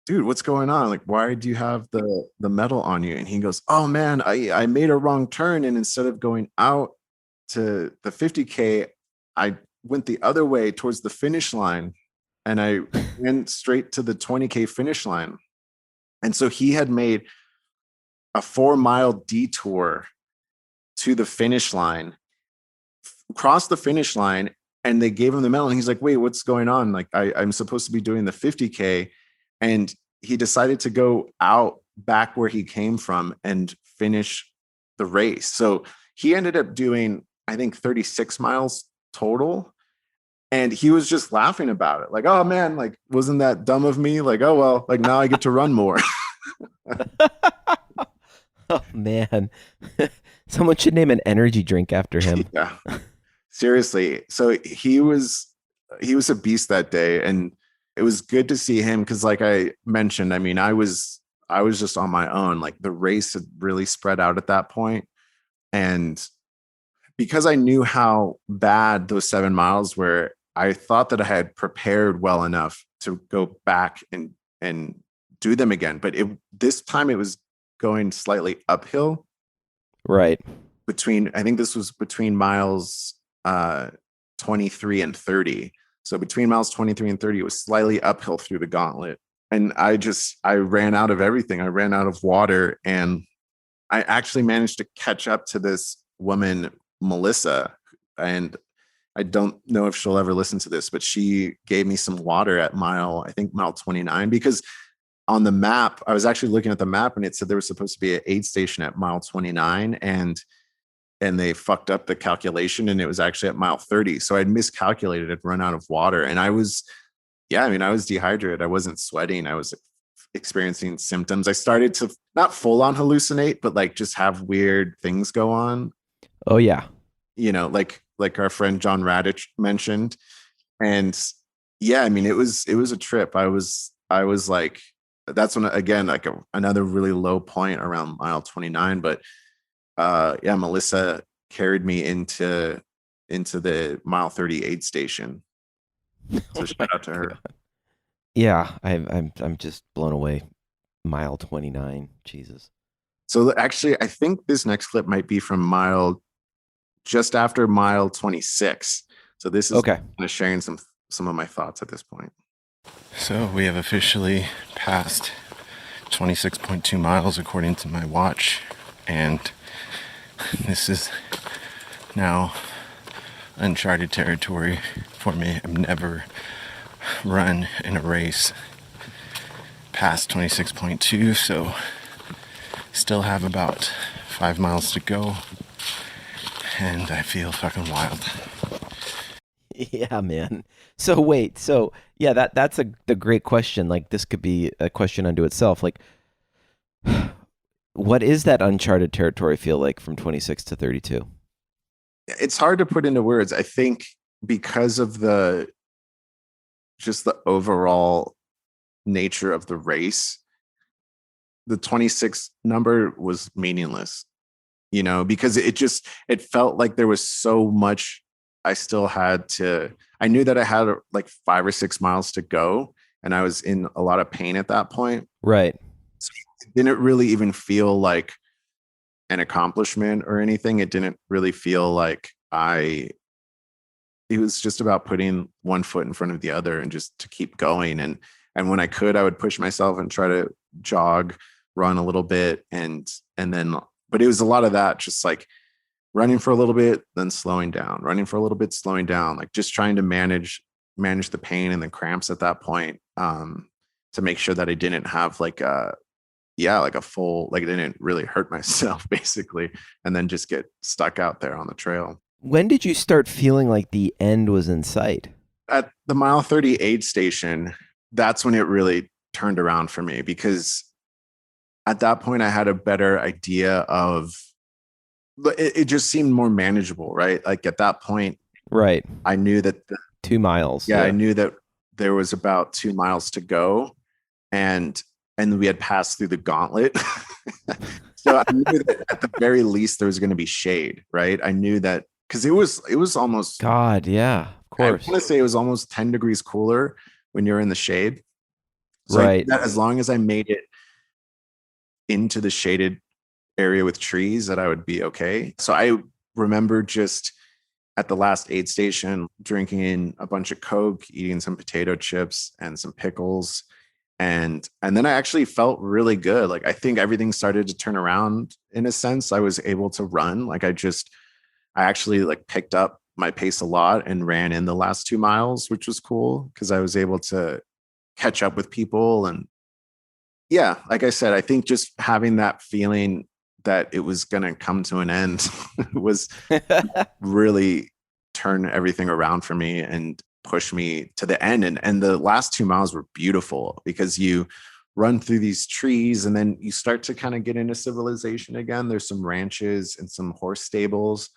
dude, what's going on? Like, why do you have the medal on you? And he goes, oh man, I made a wrong turn. And instead of going out to the 50K, I went the other way towards the finish line, and I went straight to the 20K finish line. And so he had made a 4-mile detour to the finish line, crossed the finish line, and they gave him the medal. And he's like, wait, what's going on? Like, I'm supposed to be doing the 50K. And he decided to go out back where he came from and finish the race. So he ended up doing, I think, 36 miles total. And he was just laughing about it. Like, oh man, like, wasn't that dumb of me? Like, oh, well, like now I get to run more. Oh man. Someone should name an energy drink after him. Yeah, seriously. So he was a beast that day. And it was good to see him, because like I mentioned, I mean, I was just on my own. Like, the race had really spread out at that point. And because I knew how bad those 7 miles were, I thought that I had prepared well enough to go back and do them again. But this time it was going slightly uphill. Right. I think this was between miles 23 and 30. So between miles 23 and 30, it was slightly uphill through the Gauntlet. And I ran out of everything. I ran out of water, and I actually managed to catch up to this woman, Melissa. And I don't know if she'll ever listen to this, but she gave me some water at mile 29, because on the map, I was actually looking at the map, and it said there was supposed to be an aid station at mile 29, and they fucked up the calculation, and it was actually at mile 30. So I'd miscalculated, I'd run out of water, and I was dehydrated. I wasn't sweating. I was experiencing symptoms. I started to not full on hallucinate, but like just have weird things go on. Oh yeah. Like our friend John Radich mentioned. And yeah, I mean, it was a trip. I was like, that's when, again, like another really low point around mile 29. But Melissa carried me into the mile 30 aid station. So shout out to her. God. Yeah, I'm just blown away. Mile 29, Jesus. So actually, I think this next clip might be from just after mile 26. So this is okay. Kind of sharing some of my thoughts at this point. So we have officially passed 26.2 miles according to my watch, and this is now uncharted territory for me. I've never run in a race past 26.2, so still have about 5 miles to go, and I feel fucking wild. Yeah, man. So wait, yeah, that's the great question. Like this could be a question unto itself. Like, what is that uncharted territory feel like from 26 to 32? It's hard to put into words. I think because of just the overall nature of the race, the 26 number was meaningless, because it felt like there was so much I still had to. I knew that I had like 5 or 6 miles to go, and I was in a lot of pain at that point. Right. So it didn't really even feel like an accomplishment or anything. It didn't really feel like it was just about putting one foot in front of the other and just to keep going. And when I could, I would push myself and try to jog, run a little bit. But it was a lot of that, just like running for a little bit, then slowing down, running for a little bit, slowing down, like just trying to manage the pain and the cramps at that point, to make sure that I didn't have like a full, like, it didn't really hurt myself basically, and then just get stuck out there on the trail. When did you start feeling like the end was in sight? At the mile 38 station, that's when it really turned around for me, because at that point I had a better idea of it just seemed more manageable, right? Like at that point, right, I knew that 2 miles. I knew that there was about 2 miles to go, and we had passed through the Gauntlet. So I knew that at the very least there was going to be shade, right? I knew that because it was almost, God, yeah, of course. I want to say it was almost 10 degrees cooler when you're in the shade. So right. that as long as I made it into the shaded area with trees, that I would be okay. So I remember just at the last aid station drinking in a bunch of Coke, eating some potato chips and some pickles. And then I actually felt really good. Like I think everything started to turn around in a sense. I was able to run. Like I actually like picked up my pace a lot and ran in the last 2 miles, which was cool because I was able to catch up with people. And yeah, like I said, I think just having that feeling that it was going to come to an end was really turn everything around for me and push me to the end. And the last 2 miles were beautiful because you run through these trees and then you start to kind of get into civilization again. There's some ranches and some horse stables.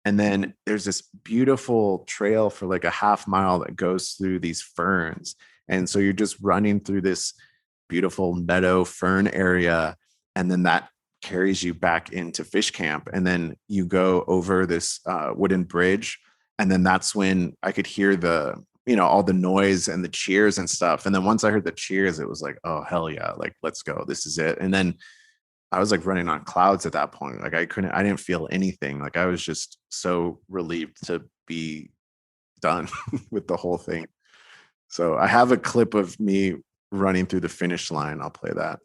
And then there's this beautiful trail for like a half mile that goes through these ferns. And so you're just running through this beautiful meadow fern area. And then that carries you back into fish camp. And then you go over this wooden bridge. And then that's when I could hear all the noise and the cheers and stuff. And then once I heard the cheers, it was like, oh, hell yeah. Like, let's go. This is it. And then I was like running on clouds at that point. Like I didn't feel anything. Like I was just so relieved to be done with the whole thing. So I have a clip of me running through the finish line. I'll play that.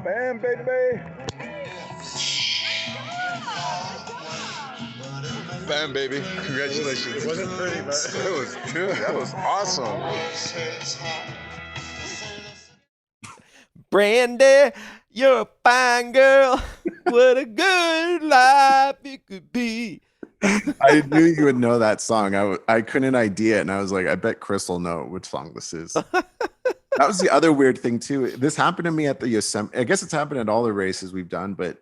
Bam, baby. Bam, baby. Congratulations. It wasn't pretty, but it was good. That was awesome. Brandy, you're a fine girl. What a good life it could be. I knew you would know that song. I couldn't idea it, and I was like, I bet Chris will know which song this is. That was the other weird thing too. This happened to me at the Yosemite. I guess it's happened at all the races we've done, but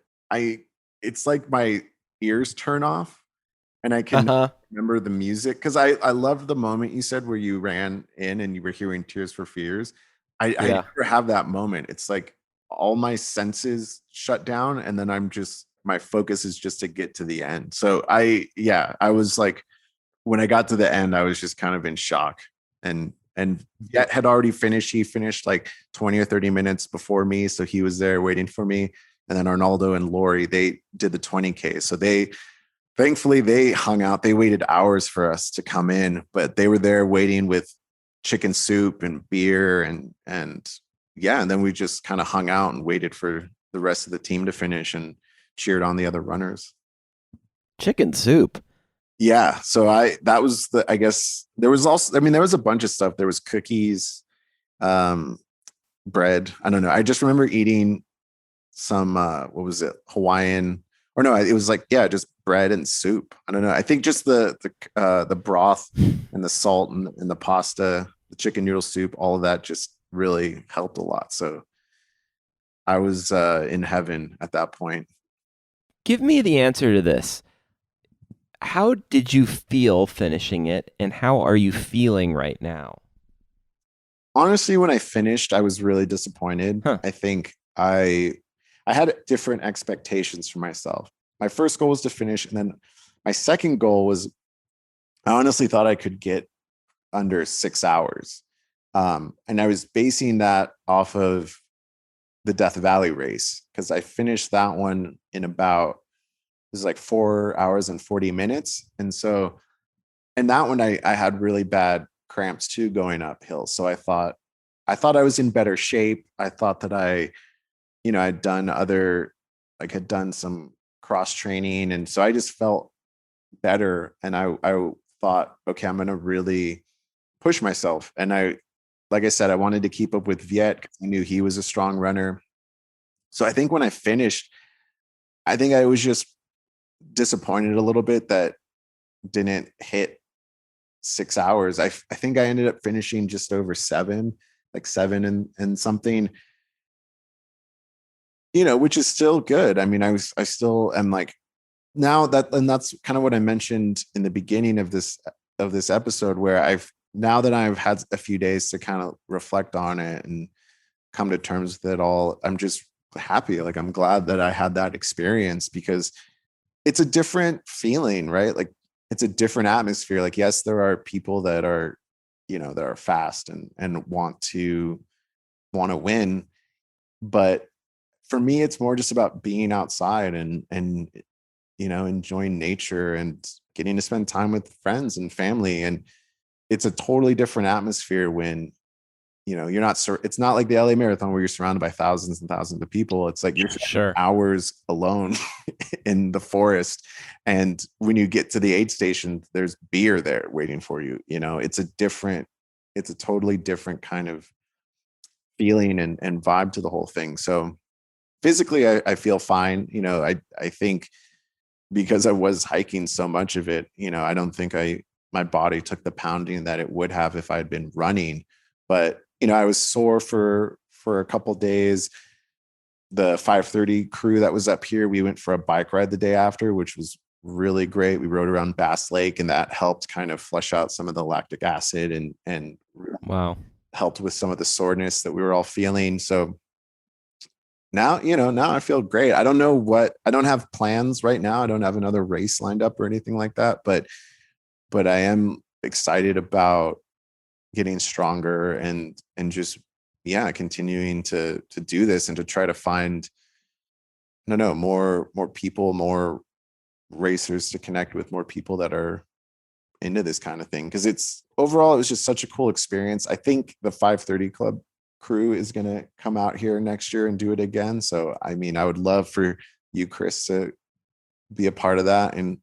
it's like my ears turn off, and I can remember the music because I loved the moment you said where you ran in and you were hearing Tears for Fears. I never have that moment. It's like all my senses shut down, and then my focus is just to get to the end. So I was like, when I got to the end, I was just kind of in shock. And Jet had already finished. He finished like 20 or 30 minutes before me. So he was there waiting for me. And then Arnaldo and Lori, they did the 20K. So thankfully they hung out. They waited hours for us to come in, but they were there waiting with chicken soup and beer and then we just kind of hung out and waited for the rest of the team to finish and cheered on the other runners. Chicken soup. Yeah. So that was I guess there was also, there was a bunch of stuff. There was cookies, bread. I don't know. I just remember eating some what was it, Hawaiian, or no, it was like, yeah, just bread and soup. I don't know. I think just the broth and the salt and the pasta, the chicken noodle soup, all of that just really helped a lot. So I was in heaven at that point. Give me the answer to this. How did you feel finishing it, and how are you feeling right now? Honestly, when I finished, I was really disappointed. Huh. I think I had different expectations for myself. My first goal was to finish, and then my second goal was, I honestly thought I could get under 6 hours. And I was basing that off of the Death Valley race, because I finished that one in about, it was like 4 hours and 40 minutes. And so, and that one I had really bad cramps too going uphill. So I thought I was in better shape. I thought that I'd done had done some cross training. And so I just felt better. And I thought, okay, I'm going to really push myself. And like I said, I wanted to keep up with Viet because I knew he was a strong runner. So I think when I finished, I think I was just disappointed a little bit that didn't hit 6 hours. I think I ended up finishing just over 7, like 7 and something, which is still good. I mean, I still am like, now that, and that's kind of what I mentioned in the beginning of this episode, where now that I've had a few days to kind of reflect on it and come to terms with it all, I'm just happy. Like, I'm glad that I had that experience, because it's a different feeling, right? Like, it's a different atmosphere. Like, yes, there are people that are, that are fast and want to win. But for me, it's more just about being outside and enjoying nature and getting to spend time with friends and family. And it's a totally different atmosphere when, you're not, it's not like the LA Marathon where you're surrounded by thousands and thousands of people. It's like you're Sure. hours alone in the forest. And when you get to the aid station, there's beer there waiting for you. It's a totally different kind of feeling and vibe to the whole thing. So physically, I feel fine. I think because I was hiking so much of it, I don't think my body took the pounding that it would have if I had been running. But, I was sore for a couple of days. The 530 crew that was up here, we went for a bike ride the day after, which was really great. We rode around Bass Lake, and that helped kind of flush out some of the lactic acid and Wow, helped with some of the soreness that we were all feeling. So now I feel great. I don't have plans right now. I don't have another race lined up or anything like that, but I am excited about getting stronger and just, continuing to do this and to try to find, more people, more racers to connect with, more people that are into this kind of thing. Cause it was just such a cool experience. I think the 530 Club crew is going to come out here next year and do it again. So, I mean, I would love for you, Chris, to be a part of that and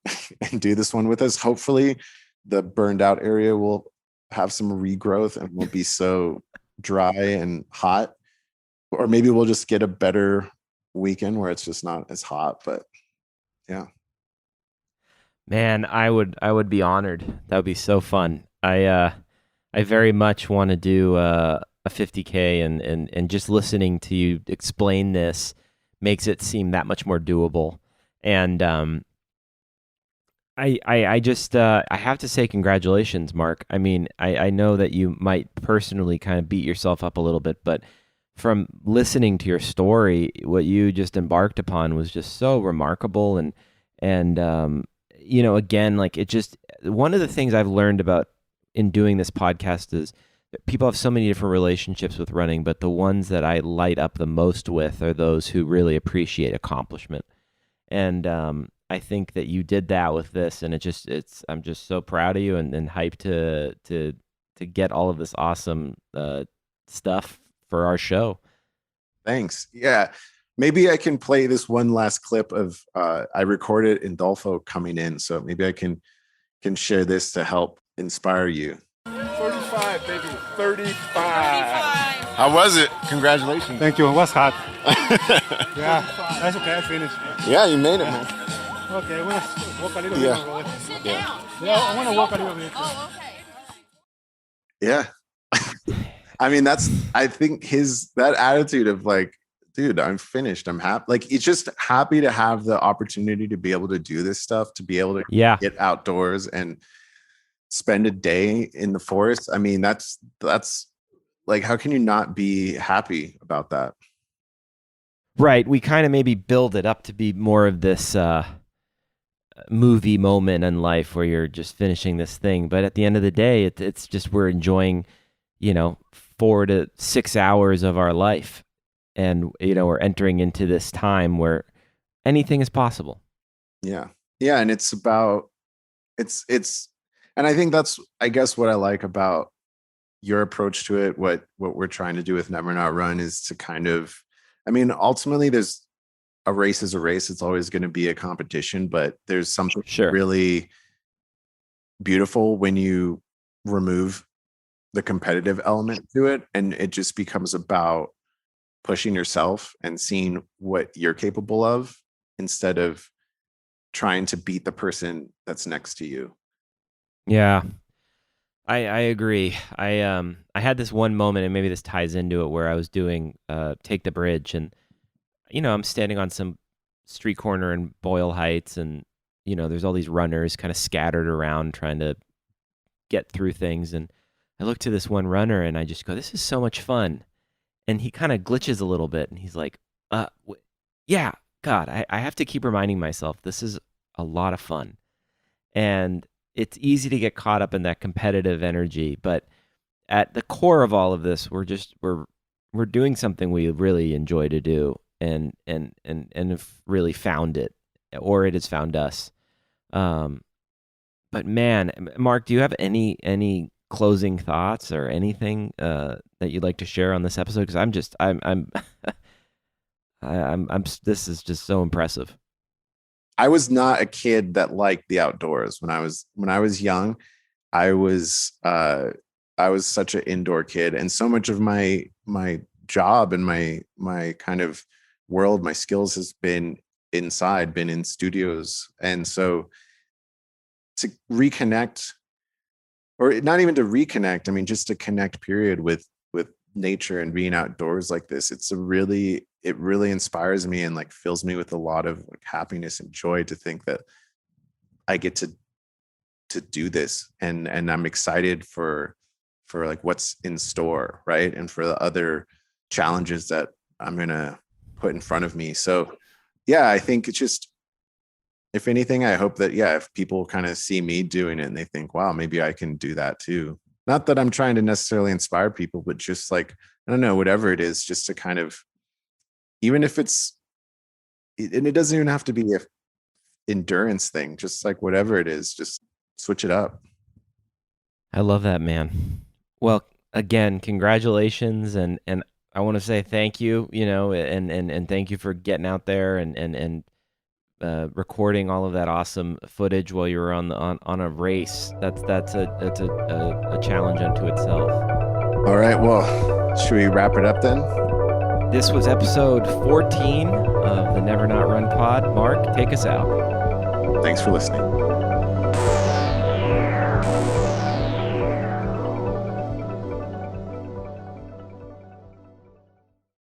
do this one with us. Hopefully the burned out area will have some regrowth and won't be so dry and hot, or maybe we'll just get a better weekend where it's just not as hot. But yeah, man, I would be honored. That would be so fun. I very much want to do a 50K, and just listening to you explain this makes it seem that much more doable. And I just I have to say congratulations, Mark. I mean, I know that you might personally kind of beat yourself up a little bit, but from listening to your story, what you just embarked upon was just so remarkable. And again, like, it just, one of the things I've learned about in doing this podcast is that people have so many different relationships with running, but the ones that I light up the most with are those who really appreciate accomplishment. And I think that you did that with this, and I'm just so proud of you and hyped to get all of this awesome stuff for our show. Thanks. Yeah. Maybe I can play this one last clip of I recorded in Dolfo coming in. So maybe I can share this to help inspire you. 36 35, baby. 35. 35. How was it? Congratulations. Thank you. It was hot. Yeah, that's okay. I finished. Yeah, you made it, man. Okay, I want to walk a little Yeah. bit. Brother. Sit Yeah. down. Yeah, I want to walk a little bit. Oh, okay. Yeah. I mean, I think that attitude of like, dude, I'm finished. I'm happy. Like, it's just happy to have the opportunity to be able to do this stuff, to be able to get outdoors and spend a day in the forest. I mean, that's like, how can you not be happy about that? Right. We kind of maybe build it up to be more of this movie moment in life where you're just finishing this thing. But at the end of the day, it's just we're enjoying, 4 to 6 hours of our life. And, we're entering into this time where anything is possible. Yeah. Yeah. And it's about, and I think that's, I guess, what I like about your approach to it. What we're trying to do with Never Not Run is to kind of, I mean, ultimately a race is a race. It's always going to be a competition, but there's something really beautiful when you remove the competitive element to it. And it just becomes about pushing yourself and seeing what you're capable of instead of trying to beat the person that's next to you. Yeah, I agree. I had this one moment, and maybe this ties into it, where I was doing Take the Bridge, and I'm standing on some street corner in Boyle Heights, and there's all these runners kind of scattered around trying to get through things, and I look to this one runner, and I just go, "This is so much fun," and he kind of glitches a little bit, and he's like, "Yeah, God, I have to keep reminding myself this is a lot of fun," and it's easy to get caught up in that competitive energy, but at the core of all of this, we're doing something we really enjoy to do, and have really found it, or it has found us. But man, Mark, do you have any closing thoughts or anything that you'd like to share on this episode? Because this is just so impressive. I was not a kid that liked the outdoors when I was young. I was such an indoor kid, and so much of my job and my kind of world, my skills has been inside, been in studios. And so to reconnect, or not even to reconnect, I mean, just to connect period with nature and being outdoors like this, it really inspires me and like fills me with a lot of like happiness and joy to think that I get to do this, and I'm excited for like what's in store, right? And for the other challenges that I'm gonna put in front of me. So yeah, I think it's just, if anything, I hope that, if people kind of see me doing it and they think, wow, maybe I can do that too. Not that I'm trying to necessarily inspire people, but just like, I don't know, whatever it is, just to kind of, even if and it doesn't even have to be an endurance thing, just like whatever it is, just switch it up. I love that, man. Well, again, congratulations, and I want to say thank you, and thank you for getting out there and recording all of that awesome footage while you were on a race. That's a challenge unto itself. All right, well, should we wrap it up then? This was episode 14 of the Never Not Run pod. Mark, take us out. Thanks for listening.